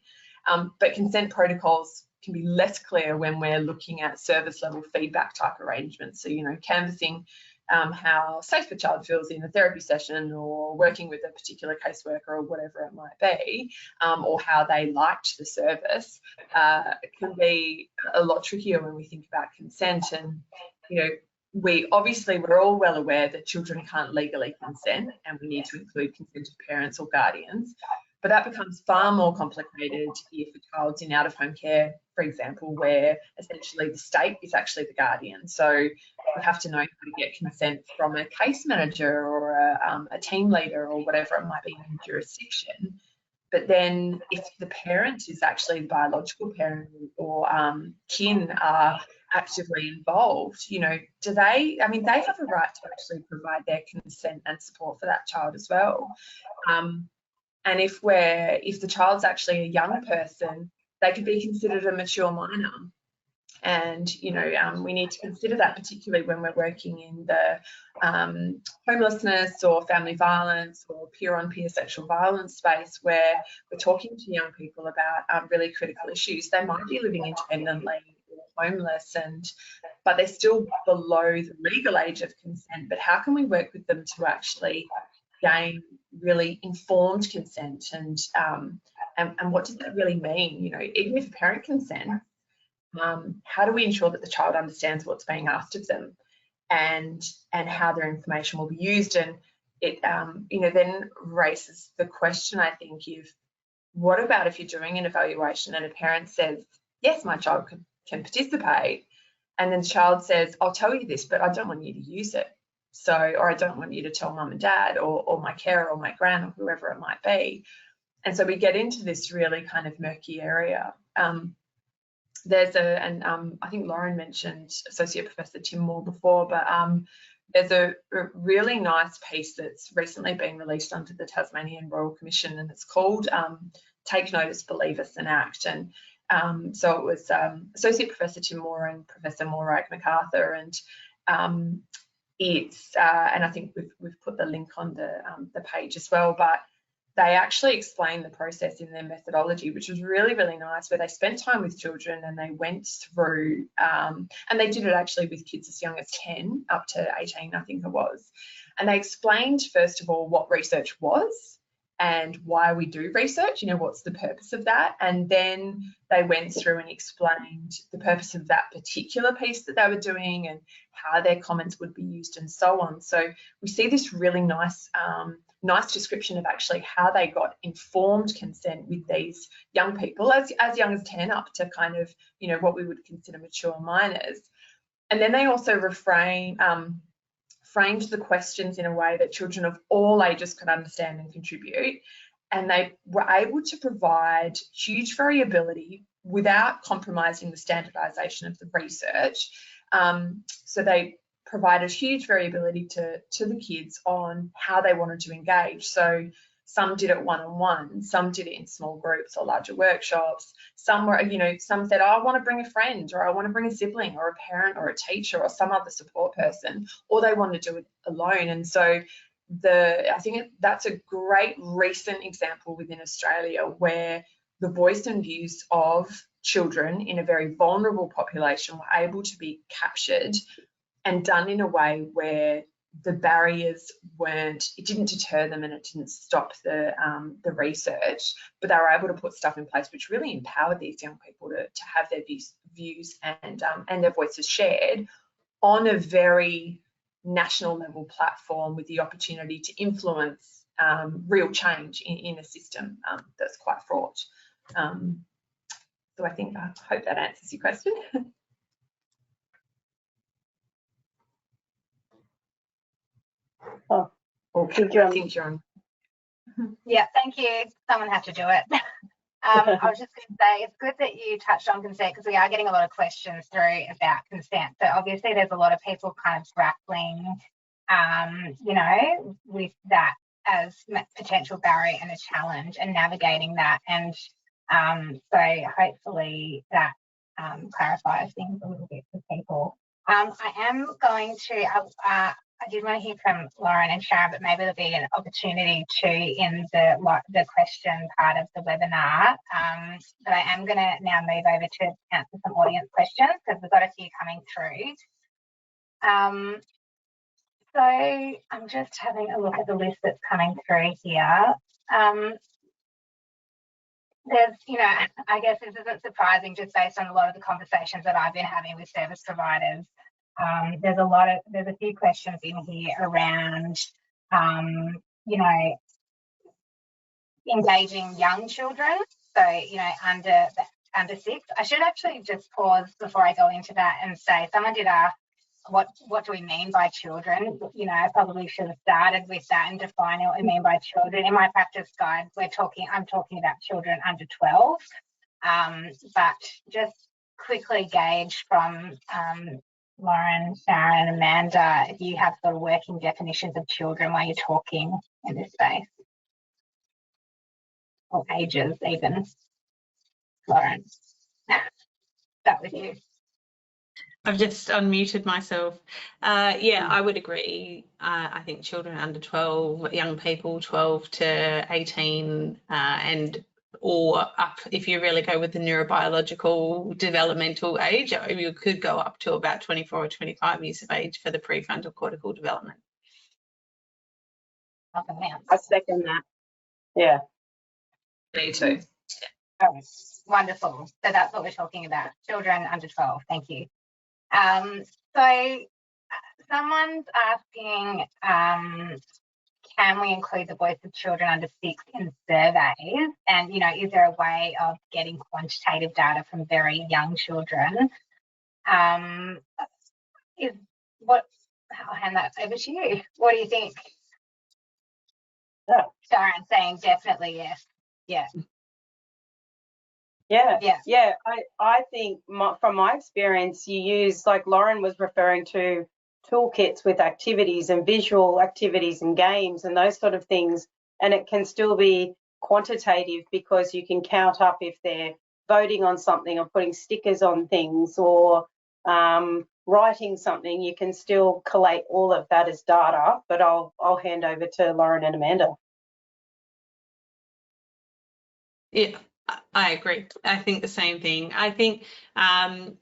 Speaker 4: But consent protocols can be less clear when we're looking at service level feedback type arrangements. So, you know, canvassing how safe a child feels in a therapy session, or working with a particular caseworker or whatever it might be, or how they liked the service, can be a lot trickier when we think about consent. And, you know, we're all well aware that children can't legally consent, and we need to include consent of parents or guardians. But that becomes far more complicated if a child's in out-of-home care, for example, where essentially the state is actually the guardian. So we have to know how to get consent from a case manager or a team leader or whatever it might be in the jurisdiction. But then if the parent is actually the biological parent, or kin are actively involved, you know, they have a right to actually provide their consent and support for that child as well. And if the child's actually a young person, they could be considered a mature minor. And, you know, we need to consider that, particularly when we're working in the homelessness or family violence or peer-on-peer sexual violence space, where we're talking to young people about really critical issues. They might be living independently or homeless, but they're still below the legal age of consent. But how can we work with them to actually gain really informed consent, and what does that really mean? You know, even if a parent consents, how do we ensure that the child understands what's being asked of them, and how their information will be used? And it you know, then raises the question, I think, what about if you're doing an evaluation and a parent says, yes, my child can participate, and then the child says, I'll tell you this, but I don't want you to use it. So, or I don't want you to tell mum and dad, or my carer or my gran, or whoever it might be. And so we get into this really kind of murky area. I think Lauren mentioned Associate Professor Tim Moore before, but there's a really nice piece that's recently been released under the Tasmanian Royal Commission, and it's called Take Notice, Believe Us and Act. And so it was Associate Professor Tim Moore and Professor Morag MacArthur, and and I think we've put the link on the page as well, but they actually explain the process in their methodology, which was really, really nice, where they spent time with children and they went through, and they did it actually with kids as young as 10 up to 18, I think it was. And they explained, first of all, what research was and why we do research, you know, what's the purpose of that. And then they went through and explained the purpose of that particular piece that they were doing and how their comments would be used and so on. So we see this really nice description of actually how they got informed consent with these young people, as young as 10 up to kind of, you know, what we would consider mature minors. And then they also framed the questions in a way that children of all ages could understand and contribute. And they were able to provide huge variability without compromising the standardisation of the research. So they provided huge variability to the kids on how they wanted to engage. So some did it one-on-one, some did it in small groups or larger workshops. Some were, you know, some said, oh, I want to bring a friend, or I want to bring a sibling or a parent or a teacher or some other support person, or they want to do it alone. And so I think that's a great recent example within Australia where the voice and views of children in a very vulnerable population were able to be captured and done in a way where the barriers it didn't deter them and it didn't stop the research, but they were able to put stuff in place which really empowered these young people to have their views and their voices shared on a very national level platform, with the opportunity to influence real change in a system that's quite fraught. So I hope that answers your question.
Speaker 2: Oh,
Speaker 4: I think you're on.
Speaker 1: Yeah, thank you. Someone had to do it. I was just going to say, it's good that you touched on consent because we are getting a lot of questions through about consent. So obviously there's a lot of people kind of grappling, you know, with that as potential barrier and a challenge and navigating that. And so hopefully that clarifies things a little bit for people. I am going to, I did want to hear from Lauren and Sharon, but maybe there'll be an opportunity to in the question part of the webinar. But I am going to now move over to answer some audience questions because we've got a few coming through. So I'm just having a look at the list that's coming through here. There's, you know, I guess this isn't surprising just based on a lot of the conversations that I've been having with service providers. There's a few questions in here around, you know, engaging young children. So, you know, under 6. I should actually just pause before I go into that and say, someone did ask, what do we mean by children? You know, I probably should have started with that and defining what we mean by children. In my practice guide, I'm talking about children under 12. But just quickly gauge from Lauren, Sharon, and Amanda, if you have sort of working definitions of children while you're talking in this space, or ages even. Lauren, start with you.
Speaker 3: I've just unmuted myself. Yeah, I would agree. I think children under 12, young people 12 to 18, and or up, if you really go with the neurobiological developmental age, you could go up to about 24 or 25 years of age for the prefrontal cortical development.
Speaker 2: I second that. Yeah.
Speaker 4: Me too.
Speaker 1: Oh, wonderful. So that's what we're talking about, children under 12. Thank you. So someone's asking, can we include the voice of children under 6 in surveys? And, you know, is there a way of getting quantitative data from very young children? I'll hand that over to you. What do you think?
Speaker 2: Yeah.
Speaker 1: Sharon saying definitely yes. Yeah.
Speaker 2: Yeah. I think from my experience, you use, like Lauren was referring to, toolkits with activities and visual activities and games and those sort of things, and it can still be quantitative because you can count up if they're voting on something or putting stickers on things or writing something. You can still collate all of that as data, but I'll hand over to Lauren and Amanda.
Speaker 3: Yeah, I agree. I think the same thing. I think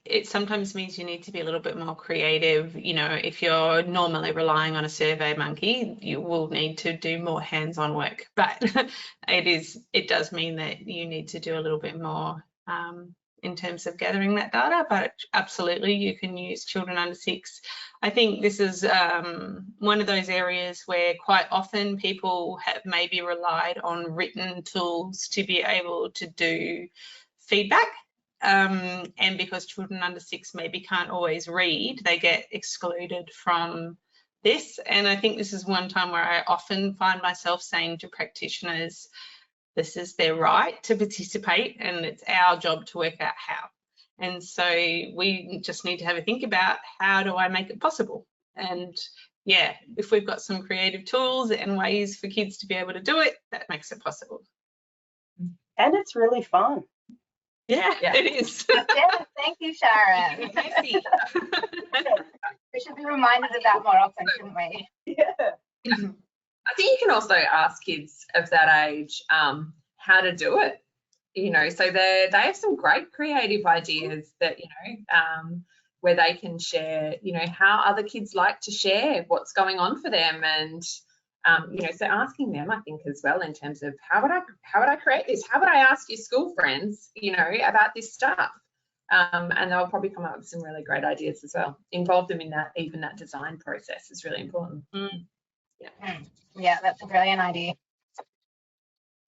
Speaker 3: it sometimes means you need to be a little bit more creative. You know, if you're normally relying on a survey monkey, you will need to do more hands-on work. But it does mean that you need to do a little bit more in terms of gathering that data. But absolutely, you can use children under 6. I think this is one of those areas where quite often people have maybe relied on written tools to be able to do feedback. And because children under 6 maybe can't always read, they get excluded from this. And I think this is one time where I often find myself saying to practitioners, this is their right to participate and it's our job to work out how. And so we just need to have a think about, how do I make it possible? And yeah, if we've got some creative tools and ways for kids to be able to do it, that makes it possible.
Speaker 2: And it's really fun.
Speaker 3: Yeah, it is.
Speaker 1: Yeah, thank you, Sharon. We should be reminded of that more often, shouldn't we?
Speaker 2: Yeah.
Speaker 4: I think you can also ask kids of that age how to do it. You know, so they have some great creative ideas that, you know, where they can share, you know, how other kids like to share what's going on for them, and you know, so asking them, I think, as well, in terms of how would I create this? How would I ask your school friends, you know, about this stuff? And they'll probably come up with some really great ideas as well. Involve them in that, even that design process is really important.
Speaker 1: Yeah, that's a brilliant idea.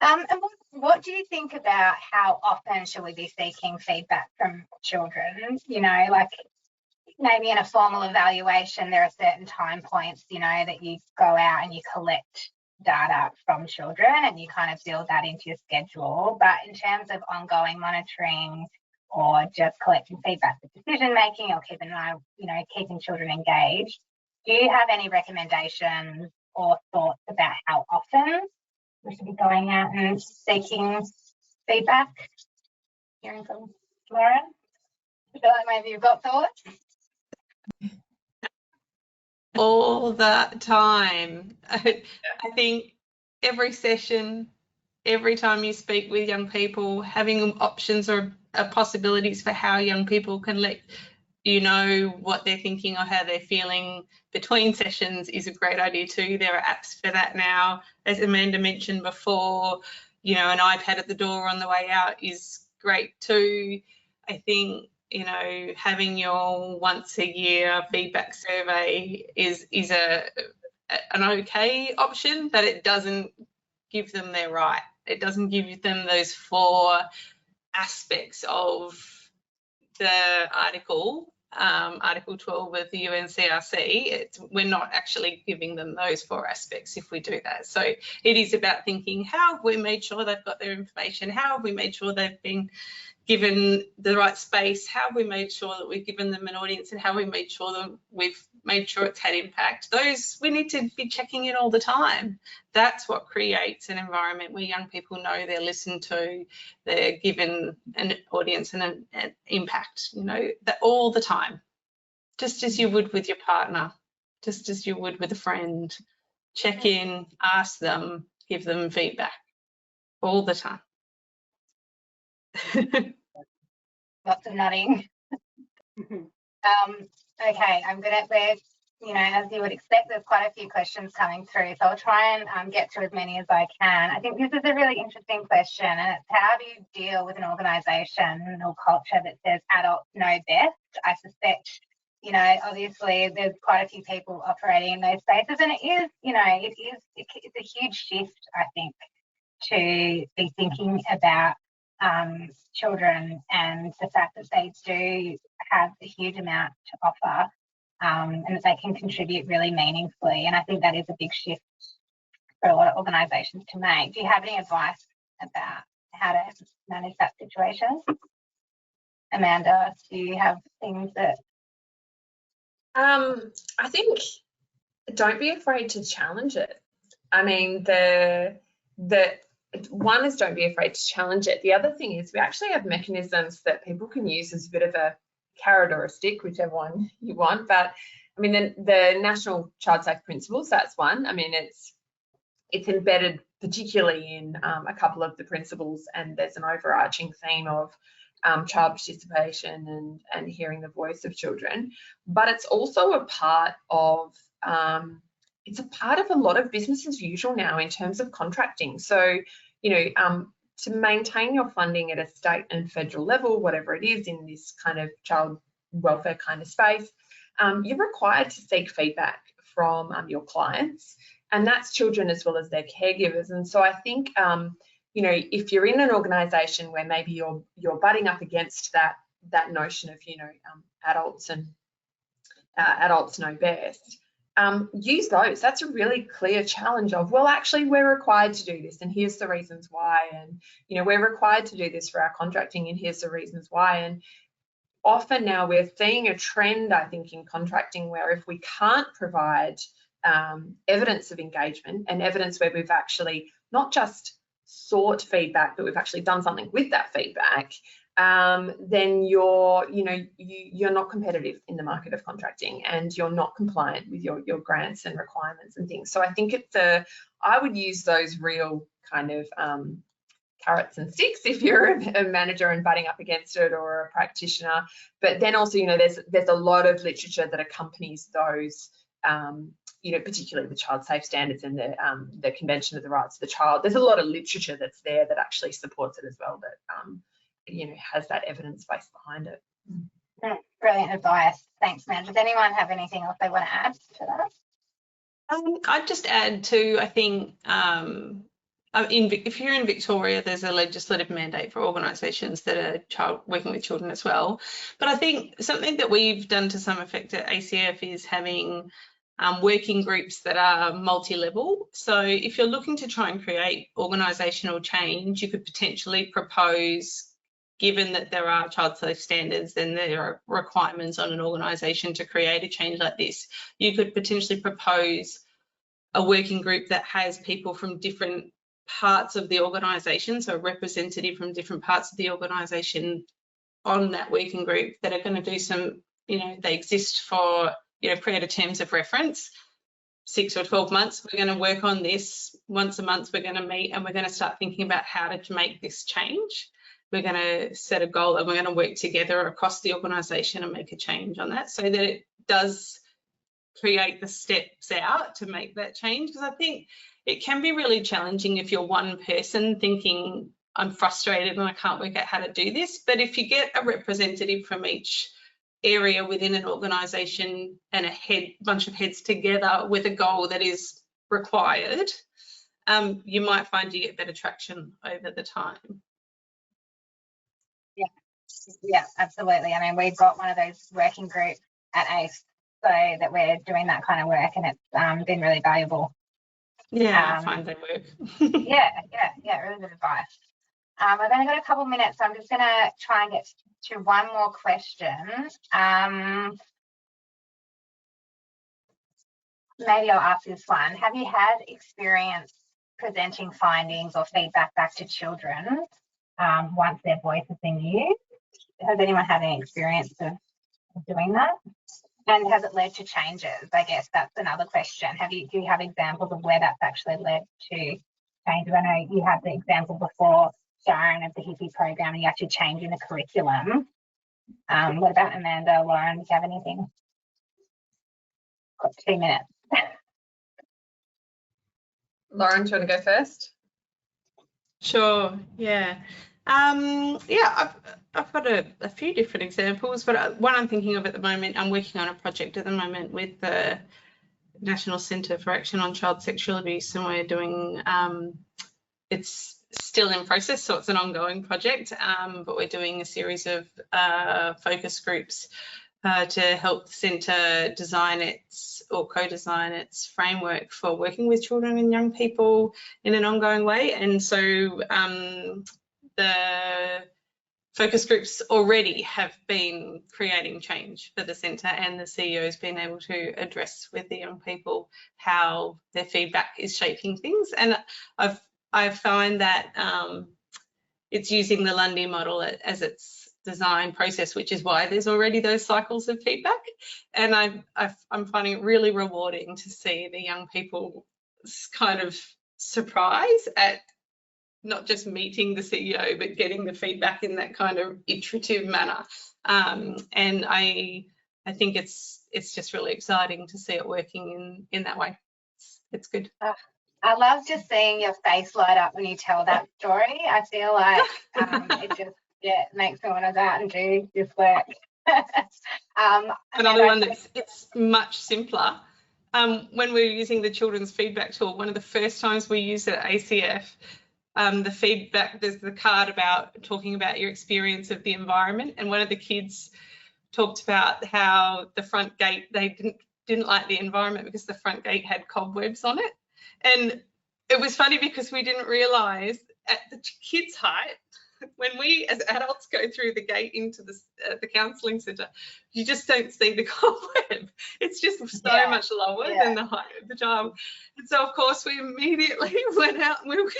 Speaker 1: And what do you think about how often should we be seeking feedback from children? You know, like maybe in a formal evaluation, there are certain time points, you know, that you go out and you collect data from children and you kind of build that into your schedule. But in terms of ongoing monitoring or just collecting feedback for decision making or keeping an eye, keeping children engaged, do you have any recommendations or thoughts about how often we should be going out and seeking feedback? Hearing from Lauren, I feel like maybe you've got thoughts.
Speaker 3: All the time. I think every session, every time you speak with young people, having options or possibilities for how young people can let you know what they're thinking or how they're feeling between sessions is a great idea too. There are apps for that now. As Amanda mentioned before, an iPad at the door on the way out is great too. I think, having your once a year feedback survey is an okay option, but it doesn't give them their right. It doesn't give them those 4 aspects of the article 12 of the UNCRC. We're not actually giving them those 4 aspects if we do that. So it is about thinking, how have we made sure they've got their information? How have we made sure they've been given the right space? How have we made sure that we've given them an audience, and how have we made sure that we've made sure it's had impact? Those, we need to be checking in all the time. That's what creates an environment where young people know they're listened to, they're given an audience and an impact, that all the time, just as you would with your partner, just as you would with a friend. Check in, ask them, give them feedback all the time.
Speaker 1: Lots of nodding. Okay, as you would expect, there's quite a few questions coming through, so I'll try and get to as many as I can. I think this is a really interesting question, and it's, how do you deal with an organisation or culture that says adults know best? I suspect, obviously there's quite a few people operating in those spaces, and it's a huge shift, I think, to be thinking about children and the fact that they do have a huge amount to offer, and that they can contribute really meaningfully. And I think that is a big shift for a lot of organisations to make. Do you have any advice about how to manage that situation? Amanda, do you have things that...
Speaker 4: I think don't be afraid to challenge it. I mean, the one is, don't be afraid to challenge it. The other thing is, we actually have mechanisms that people can use as a bit of a carrot or a stick, whichever one you want. But I mean, the National Child Safe Principles, that's one. I mean, it's embedded particularly in a couple of the principles, and there's an overarching theme of child participation and hearing the voice of children. But it's also a part of a lot of business as usual now in terms of contracting. So, to maintain your funding at a state and federal level, whatever it is in this kind of child welfare kind of space, you're required to seek feedback from your clients, and that's children as well as their caregivers. And so I think, if you're in an organisation where maybe you're butting up against that notion of, adults know best, use those. That's a really clear challenge of, well, actually, we're required to do this, and here's the reasons why. And, we're required to do this for our contracting, and here's the reasons why. And often now we're seeing a trend, I think, in contracting where if we can't provide evidence of engagement and evidence where we've actually not just sought feedback, but we've actually done something with that feedback, then you're not competitive in the market of contracting, and you're not compliant with your grants and requirements and things. So I think I would use those real kind of carrots and sticks if you're a manager and butting up against it, or a practitioner. But then also, there's a lot of literature that accompanies those, particularly the child safe standards and the Convention of the Rights of the Child. There's a lot of literature that's there that actually supports it as well, that has that evidence base behind it.
Speaker 1: Brilliant advice. Thanks, man. Does anyone have anything else they want to add to that?
Speaker 3: I'd just add to, I think, if you're in Victoria, there's a legislative mandate for organisations that are working with children as well. But I think something that we've done to some effect at ACF is having working groups that are multi-level. So if you're looking to try and create organisational change, you could potentially propose, given that there are child safe standards and there are requirements on an organisation to create a change like this, you could potentially propose a working group that has people from different parts of the organisation, so a representative from different parts of the organisation on that working group that are going to do some, they exist for, create a terms of reference, 6 or 12 months. We're going to work on this once a month. We're going to meet and we're going to start thinking about how to make this change. We're going to set a goal and we're going to work together across the organisation and make a change on that, so that it does create the steps out to make that change. Because I think it can be really challenging if you're one person thinking, I'm frustrated and I can't work out how to do this. But if you get a representative from each area within an organisation and a bunch of heads together with a goal that is required, you might find you get better traction over the time.
Speaker 1: Yeah, absolutely. I mean, we've got one of those working groups at ACE, so that we're doing that kind of work, and it's been really valuable.
Speaker 3: Yeah, I find they work.
Speaker 1: yeah, really good advice. I've only got a couple minutes, so I'm just going to try and get to one more question. Maybe I'll ask this one. Have you had experience presenting findings or feedback back to children once their voice has been used? Has anyone had any experience of doing that? And has it led to changes? I guess that's another question. Do you have examples of where that's actually led to changes? I know you had the example before, Sharon, of the hippie program, and you actually changing the curriculum. What about Amanda, Lauren? Do you have anything? Got 2 minutes.
Speaker 4: Lauren, do you want to go first?
Speaker 3: Sure, yeah. I've got a few different examples, but one I'm thinking of at the moment, I'm working on a project at the moment with the National Centre for Action on Child Sexual Abuse, and we're doing, it's still in process, so it's an ongoing project, but we're doing a series of focus groups to help the centre design co-design its framework for working with children and young people in an ongoing way. And so the focus groups already have been creating change for the centre, and the CEO has been able to address with the young people how their feedback is shaping things. And I find that it's using the Lundy model as its design process, which is why there's already those cycles of feedback. And I'm finding it really rewarding to see the young people's kind of surprise at not just meeting the CEO, but getting the feedback in that kind of iterative manner. And I think it's just really exciting to see it working in that way. It's good.
Speaker 1: I love just seeing your face light up when you tell that story. I feel like it just makes me want to go out and do this work.
Speaker 3: Another one it's much simpler. When we're using the children's feedback tool, one of the first times we used it at ACF, the feedback, there's the card about talking about your experience of the environment, and one of the kids talked about how the front gate, they didn't like the environment because the front gate had cobwebs on it. And it was funny because we didn't realise at the kids' height, when we as adults go through the gate into the counselling centre, you just don't see the cobweb. It's just so much lower than the height of the child. And so, of course, we immediately went out and we were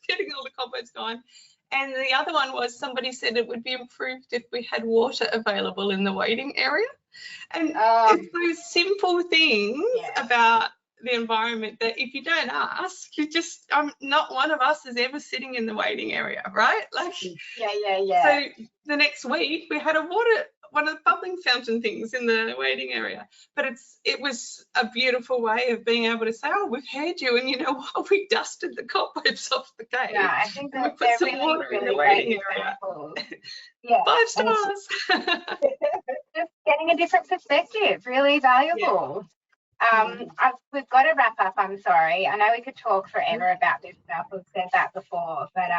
Speaker 3: getting all the cobwebs gone. And the other one was somebody said it would be improved if we had water available in the waiting area. And it's those simple things about the environment that if you don't ask, you just not one of us is ever sitting in the waiting area, right? Like so the next week we had one of the bubbling fountain things in the waiting area, but it was a beautiful way of being able to say, oh, we've heard you, and you know what, we dusted the cobwebs off the gate.
Speaker 1: I think that
Speaker 3: we put some water in the waiting area. 5 stars.
Speaker 1: Just getting a different perspective, really valuable. We've got to wrap up, I'm sorry. I know we could talk forever about this stuff. We've said that before, but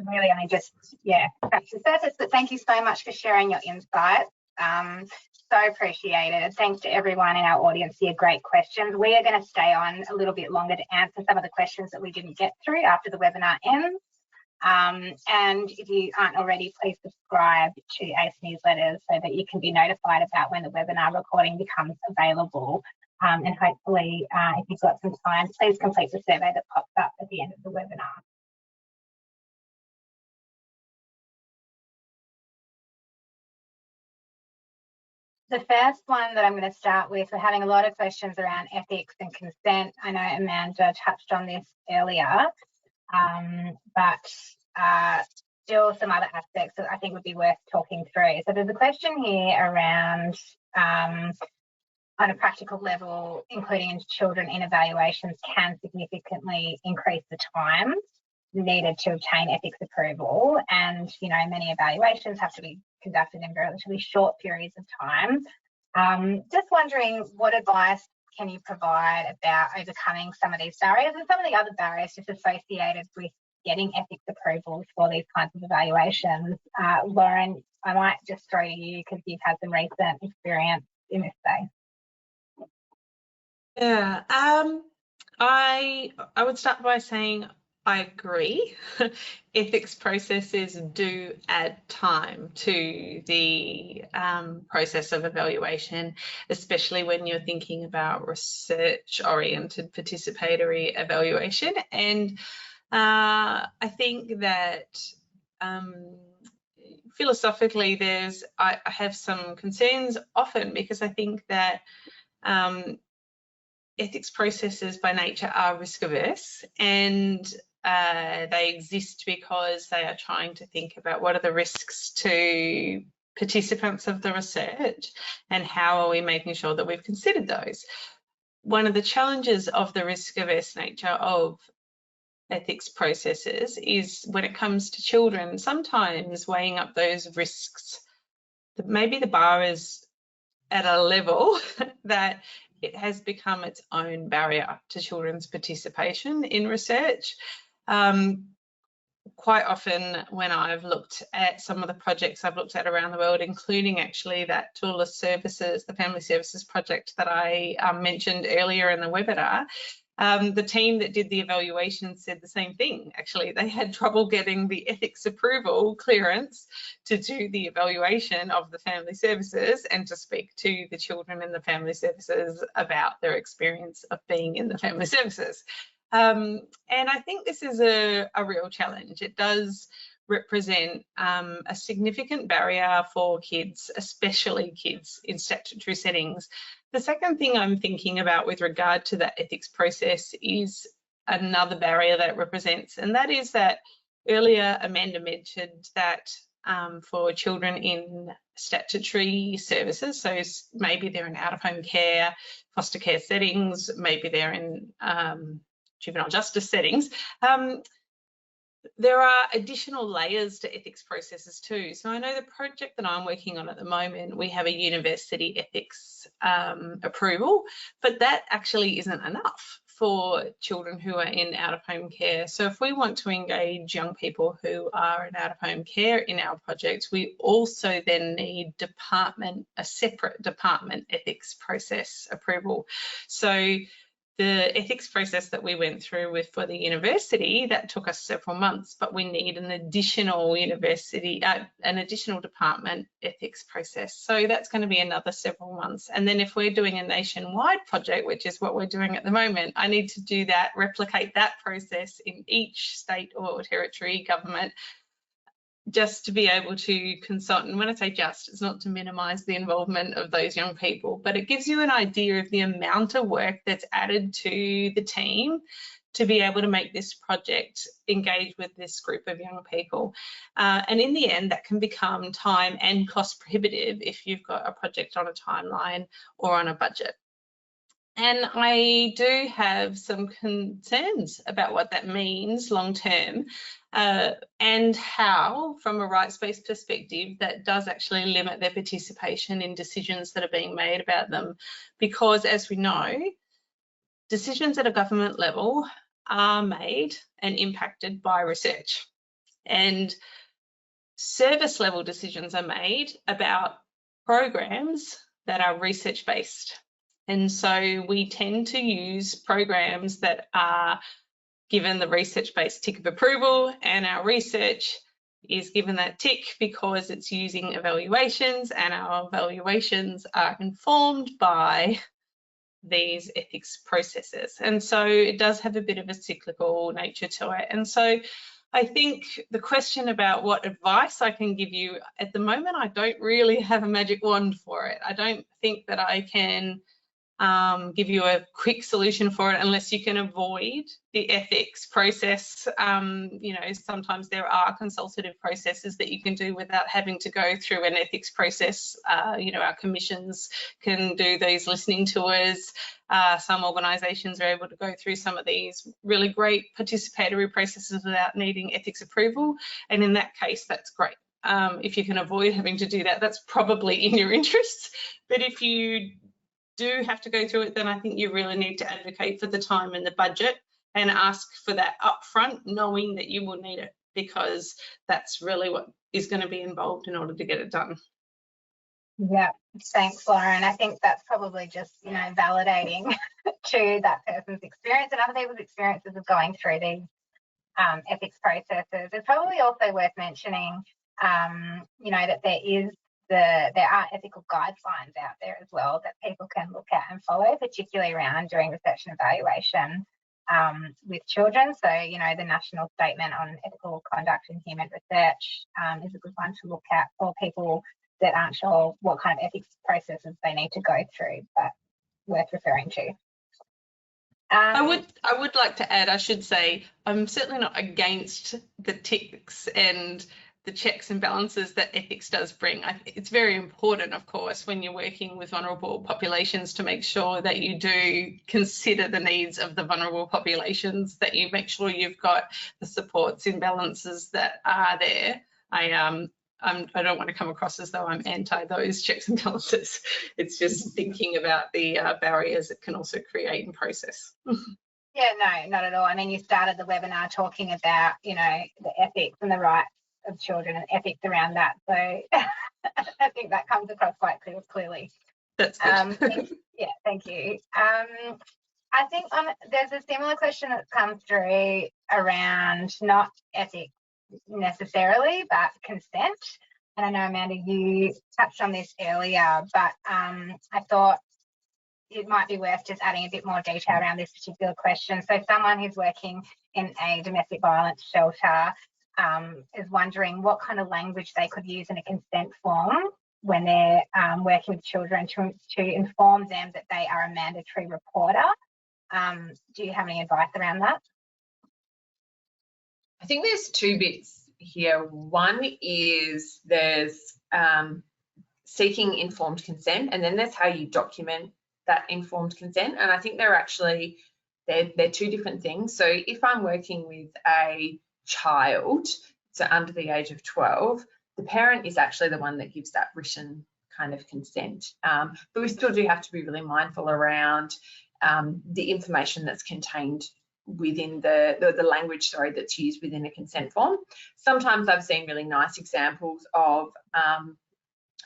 Speaker 1: really only just scratched the surface. But thank you so much for sharing your insights. So appreciated. Thanks to everyone in our audience for your great questions. We are going to stay on a little bit longer to answer some of the questions that we didn't get through after the webinar ends. And if you aren't already, please subscribe to ACE newsletters so that you can be notified about when the webinar recording becomes available. And hopefully, if you've got some time, please complete the survey that pops up at the end of the webinar. The first one that I'm going to start with, we're having a lot of questions around ethics and consent. I know Amanda touched on this earlier, but still some other aspects that I think would be worth talking through. So there's a question here around, on a practical level, including children in evaluations can significantly increase the time needed to obtain ethics approval, and many evaluations have to be conducted in relatively short periods of time. Just wondering, what advice can you provide about overcoming some of these barriers and some of the other barriers just associated with getting ethics approvals for these kinds of evaluations? Lauren, I might just throw to you because you've had some recent experience in this space.
Speaker 3: Yeah, I would start by saying I agree. Ethics processes do add time to the process of evaluation, especially when you're thinking about research-oriented participatory evaluation. And I think that philosophically, I have some concerns often, because I think that ethics processes by nature are risk averse, and they exist because they are trying to think about what are the risks to participants of the research and how are we making sure that we've considered those. One of the challenges of the risk averse nature of ethics processes is when it comes to children, sometimes weighing up those risks, maybe the bar is at a level that it has become its own barrier to children's participation in research. Quite often when I've looked at some of the projects I've looked at around the world, including actually that toolless services, the family services project that I mentioned earlier in the webinar, the team that did the evaluation said the same thing. Actually, they had trouble getting the ethics approval clearance to do the evaluation of the family services and to speak to the children in the family services about their experience of being in the family services. And I think this is a real challenge. It does represent a significant barrier for kids, especially kids in statutory settings. The second thing I'm thinking about with regard to that ethics process is another barrier that it represents, and that is that earlier Amanda mentioned that for children in statutory services, so maybe they're in out-of-home care, foster care settings, maybe they're in juvenile justice settings, there are additional layers to ethics processes too. So I know the project that I'm working on at the moment, we have a university ethics approval, but that actually isn't enough for children who are in out-of-home care. So if we want to engage young people who are in out-of-home care in our projects, we also then need a separate department ethics process approval. So the ethics process that we went through for the university, that took us several months, but we need an additional department ethics process. So that's going to be another several months. And then if we're doing a nationwide project, which is what we're doing at the moment, I need to do that, replicate that process in each state or territory government, just to be able to consult. And when I say just, it's not to minimise the involvement of those young people, but it gives you an idea of the amount of work that's added to the team to be able to make this project engage with this group of young people. And in the end, that can become time and cost prohibitive if you've got a project on a timeline or on a budget. And I do have some concerns about what that means long term, and how, from a rights-based perspective, that does actually limit their participation in decisions that are being made about them. Because as we know, decisions at a government level are made and impacted by research. And service level decisions are made about programs that are research-based. And so we tend to use programs that are given the research-based tick of approval, and our research is given that tick because it's using evaluations, and our evaluations are informed by these ethics processes. And so it does have a bit of a cyclical nature to it. And so I think the question about what advice I can give you, at the moment, I don't really have a magic wand for it. I don't think that I can give you a quick solution for it unless you can avoid the ethics process. You know, sometimes there are consultative processes that you can do without having to go through an ethics process. You know, our commissions can do these listening tours. Some organisations are able to go through some of these really great participatory processes without needing ethics approval. And in that case, that's great. If you can avoid having to do that, that's probably in your interests. But if you do have to go through it, then I think you really need to advocate for the time and the budget and ask for that upfront, knowing that you will need it, because that's really what is going to be involved in order to get it done.
Speaker 1: Yeah, thanks, Lauren. I think that's probably just, you know, validating to that person's experience and other people's experiences of going through these ethics processes. It's probably also worth mentioning, you know, that there are ethical guidelines out there as well that people can look at and follow, particularly around doing research and evaluation with children. So, you know, the National Statement on Ethical Conduct in Human Research is a good one to look at for people that aren't sure what kind of ethics processes they need to go through, but worth referring to.
Speaker 3: I would like to add, I should say, I'm certainly not against the ticks and the checks and balances that ethics does bring. It's very important, of course, when you're working with vulnerable populations to make sure that you do consider the needs of the vulnerable populations, that you make sure you've got the supports and balances that are there. I don't want to come across as though I'm anti those checks and balances. It's just thinking about the barriers it can also create in process.
Speaker 1: Yeah, no, not at all. I mean, you started the webinar talking about, you know, the ethics and the rights of children and ethics around that. So I think that comes across quite clearly.
Speaker 3: That's good.
Speaker 1: Yeah, thank you. I think there's a similar question that comes through around not ethics necessarily, but consent. And I know, Amanda, you touched on this earlier, but I thought it might be worth just adding a bit more detail around this particular question. So someone who's working in a domestic violence shelter is wondering what kind of language they could use in a consent form when they're working with children to inform them that they are a mandatory reporter. Do you have any advice around that?
Speaker 4: I think there's two bits here. One is there's seeking informed consent, and then there's how you document that informed consent. And I think they're two different things. So if I'm working with a child, so under the age of 12, the parent is actually the one that gives that written kind of consent. But we still do have to be really mindful around the information that's contained within the language, that's used within a consent form. Sometimes I've seen really nice examples of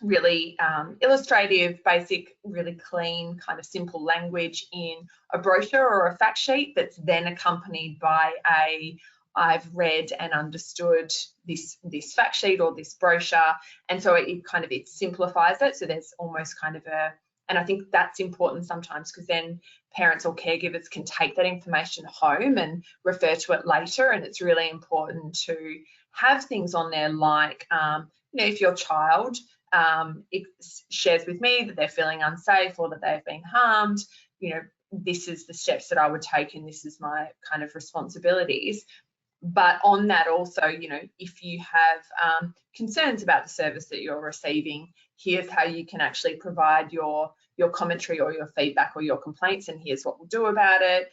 Speaker 4: really illustrative, basic, really clean, kind of simple language in a brochure or a fact sheet that's then accompanied by I've read and understood this fact sheet or this brochure, and so it simplifies it. So there's almost kind of and I think that's important sometimes, because then parents or caregivers can take that information home and refer to it later. And it's really important to have things on there like, if your child it shares with me that they're feeling unsafe or that they've been harmed, this is the steps that I would take and this is my kind of responsibilities. But on that also, if you have concerns about the service that you're receiving, here's how you can actually provide your commentary or your feedback or your complaints, and here's what we'll do about it.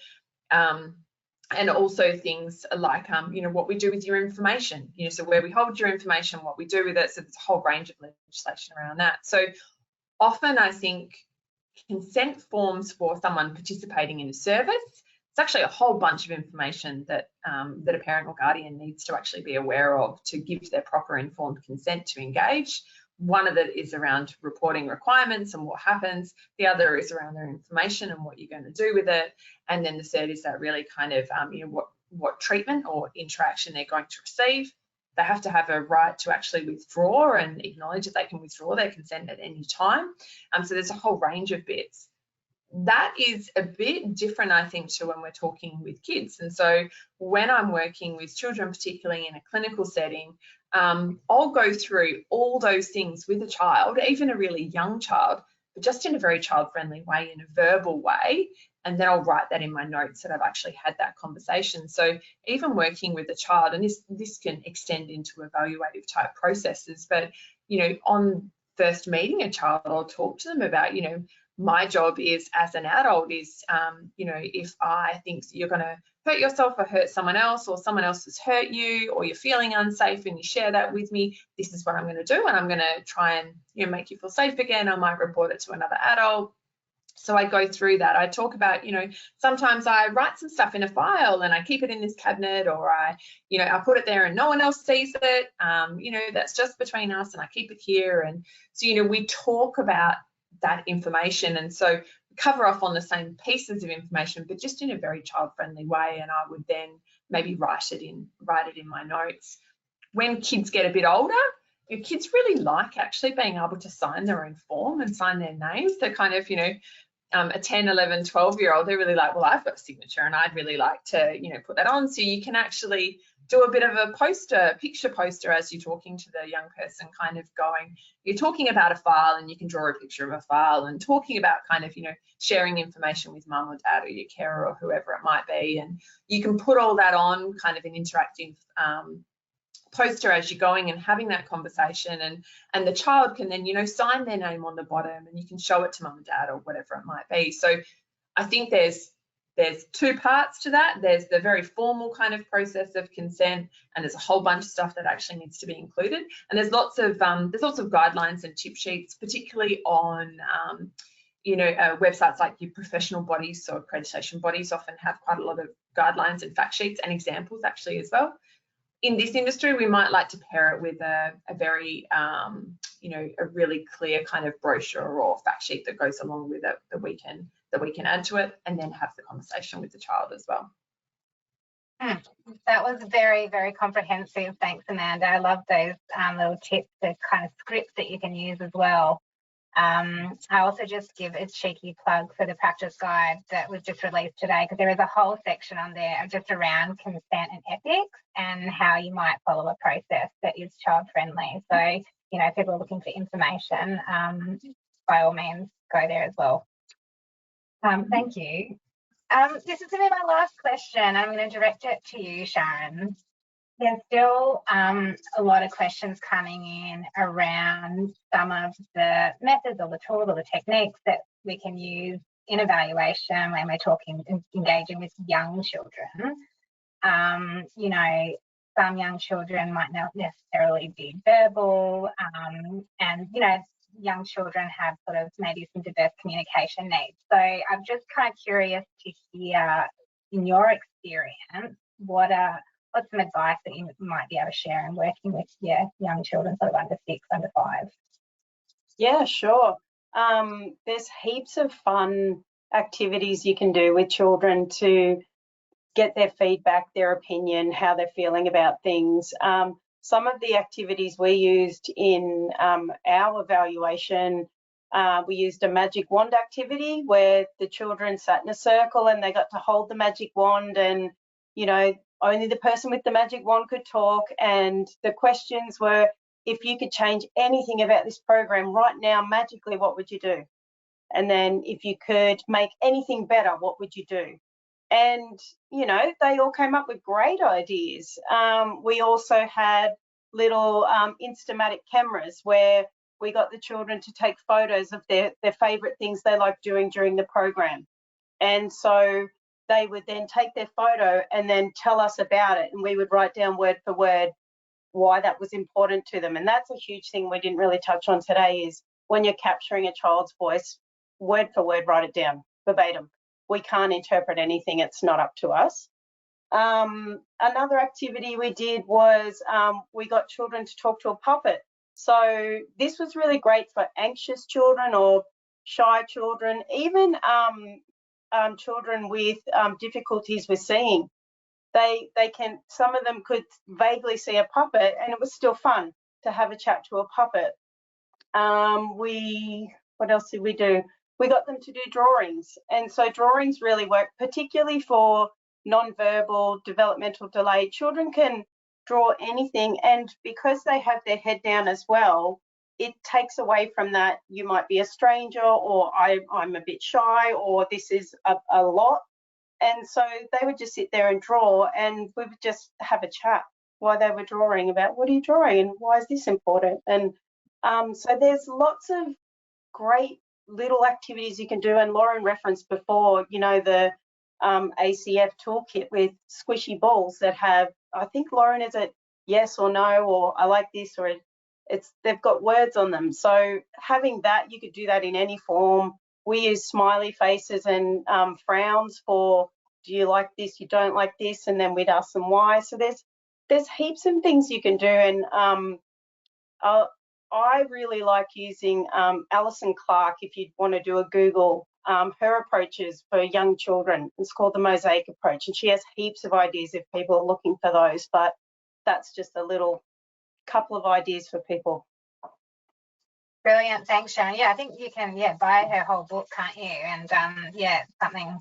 Speaker 4: And also things like, what we do with your information, so where we hold your information, what we do with it. So there's a whole range of legislation around that. So often I think consent forms for someone participating in a service, it's actually a whole bunch of information that that a parent or guardian needs to actually be aware of to give their proper informed consent to engage. One of it is around reporting requirements and what happens. The other is around their information and what you're going to do with it. And then the third is that really kind of, what treatment or interaction they're going to receive. They have to have a right to actually withdraw and acknowledge that they can withdraw their consent at any time. So there's a whole range of bits. That is a bit different, I think, to when we're talking with kids. And so when I'm working with children, particularly in a clinical setting, I'll go through all those things with a child, even a really young child, but just in a very child-friendly way, in a verbal way. And then I'll write that in my notes that I've actually had that conversation. So even working with a child, and this can extend into evaluative type processes, but, on first meeting a child, I'll talk to them about, my job is as an adult is, if I think you're going to hurt yourself or hurt someone else, or someone else has hurt you, or you're feeling unsafe and you share that with me, this is what I'm going to do. And I'm going to try and, make you feel safe again. I might report it to another adult. So I go through that. I talk about, sometimes I write some stuff in a file and I keep it in this cabinet, or I put it there and no one else sees it. That's just between us and I keep it here. And so, we talk about that information. And so we cover off on the same pieces of information, but just in a very child-friendly way. And I would then maybe write it in my notes. When kids get a bit older, your kids really like actually being able to sign their own form and sign their names. They're kind of, a 10, 11, 12-year-old, they're really like, well, I've got a signature and I'd really like to, put that on. So you can actually do a bit of a picture poster as you're talking to the young person, kind of going, you're talking about a file and you can draw a picture of a file, and talking about kind of, sharing information with mum or dad or your carer or whoever it might be. And you can put all that on kind of an interactive poster as you're going and having that conversation, and the child can then sign their name on the bottom, and you can show it to mum and dad or whatever it might be. So I think there's two parts to that. There's the very formal kind of process of consent, and there's a whole bunch of stuff that actually needs to be included. And there's lots of guidelines and tip sheets, particularly on websites like your professional bodies. So accreditation bodies often have quite a lot of guidelines and fact sheets and examples actually as well. In this industry, we might like to pair it with a very, a really clear kind of brochure or fact sheet that goes along with it that we can add to it, and then have the conversation with the child as well.
Speaker 1: That was very, very comprehensive. Thanks, Amanda. I love those little tips, the kind of scripts that you can use as well. I also just give a cheeky plug for the practice guide that was just released today, because there is a whole section on there just around consent and ethics and how you might follow a process that is child friendly. So, if people are looking for information, by all means, go there as well. Thank you. This is going to be my last question. I'm going to direct it to you, Sharon. There's still a lot of questions coming in around some of the methods or the tools or the techniques that we can use in evaluation when we're engaging with young children. Some young children might not necessarily be verbal, and young children have sort of maybe some diverse communication needs. So I'm just kind of curious to hear, in your experience, what's some advice that you might be able to share in working with young children, sort of under 6, under 5?
Speaker 2: Yeah, sure. There's heaps of fun activities you can do with children to get their feedback, their opinion, how they're feeling about things. Some of the activities we used in our evaluation, we used a magic wand activity where the children sat in a circle and they got to hold the magic wand, and only the person with the magic wand could talk. And the questions were, if you could change anything about this program right now, magically, what would you do? And then if you could make anything better, what would you do? And, they all came up with great ideas. We also had little Instamatic cameras where we got the children to take photos of their favourite things they liked doing during the program. And so they would then take their photo and then tell us about it, and we would write down word for word why that was important to them. And that's a huge thing we didn't really touch on today, is when you're capturing a child's voice, word for word, write it down verbatim. We can't interpret anything, it's not up to us. Another activity we did was we got children to talk to a puppet. So this was really great for anxious children or shy children, even children with difficulties with seeing. Some of them could vaguely see a puppet, and it was still fun to have a chat to a puppet. What else did we do? We got them to do drawings, and so drawings really work, particularly for non-verbal developmental delay. Children can draw anything, and because they have their head down as well, it takes away from that you might be a stranger, or I'm a bit shy, or this is a lot. And so they would just sit there and draw, and we would just have a chat while they were drawing about what are you drawing and why is this important. And so there's lots of great little activities you can do. And Lauren referenced before, you know, the ACF toolkit with squishy balls that have, I think, Lauren, is it yes or no, or I like this, or they've got words on them. So having that, you could do that in any form. We use smiley faces and frowns for, do you like this, you don't like this, and then we'd ask them why. So there's heaps of things you can do. And I really like using Alison Clark, if you want to do a Google, her approaches for young children. It's called the Mosaic approach, and she has heaps of ideas if people are looking for those, but that's just a little couple of ideas for people.
Speaker 1: Brilliant, thanks, Sharon. Yeah, I think you can buy her whole book, can't you? And yeah, it's something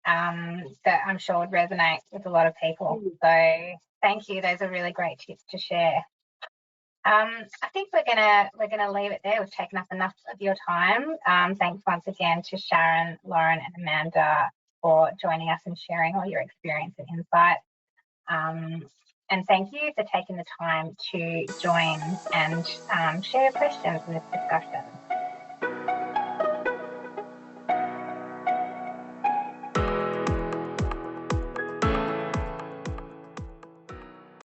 Speaker 1: that I'm sure would resonate with a lot of people. So thank you. Those are really great tips to share. I think we're gonna leave it there. We've taken up enough of your time. Thanks once again to Sharon, Lauren, and Amanda for joining us and sharing all your experience and insight. And thank you for taking the time to join and share your questions in this discussion.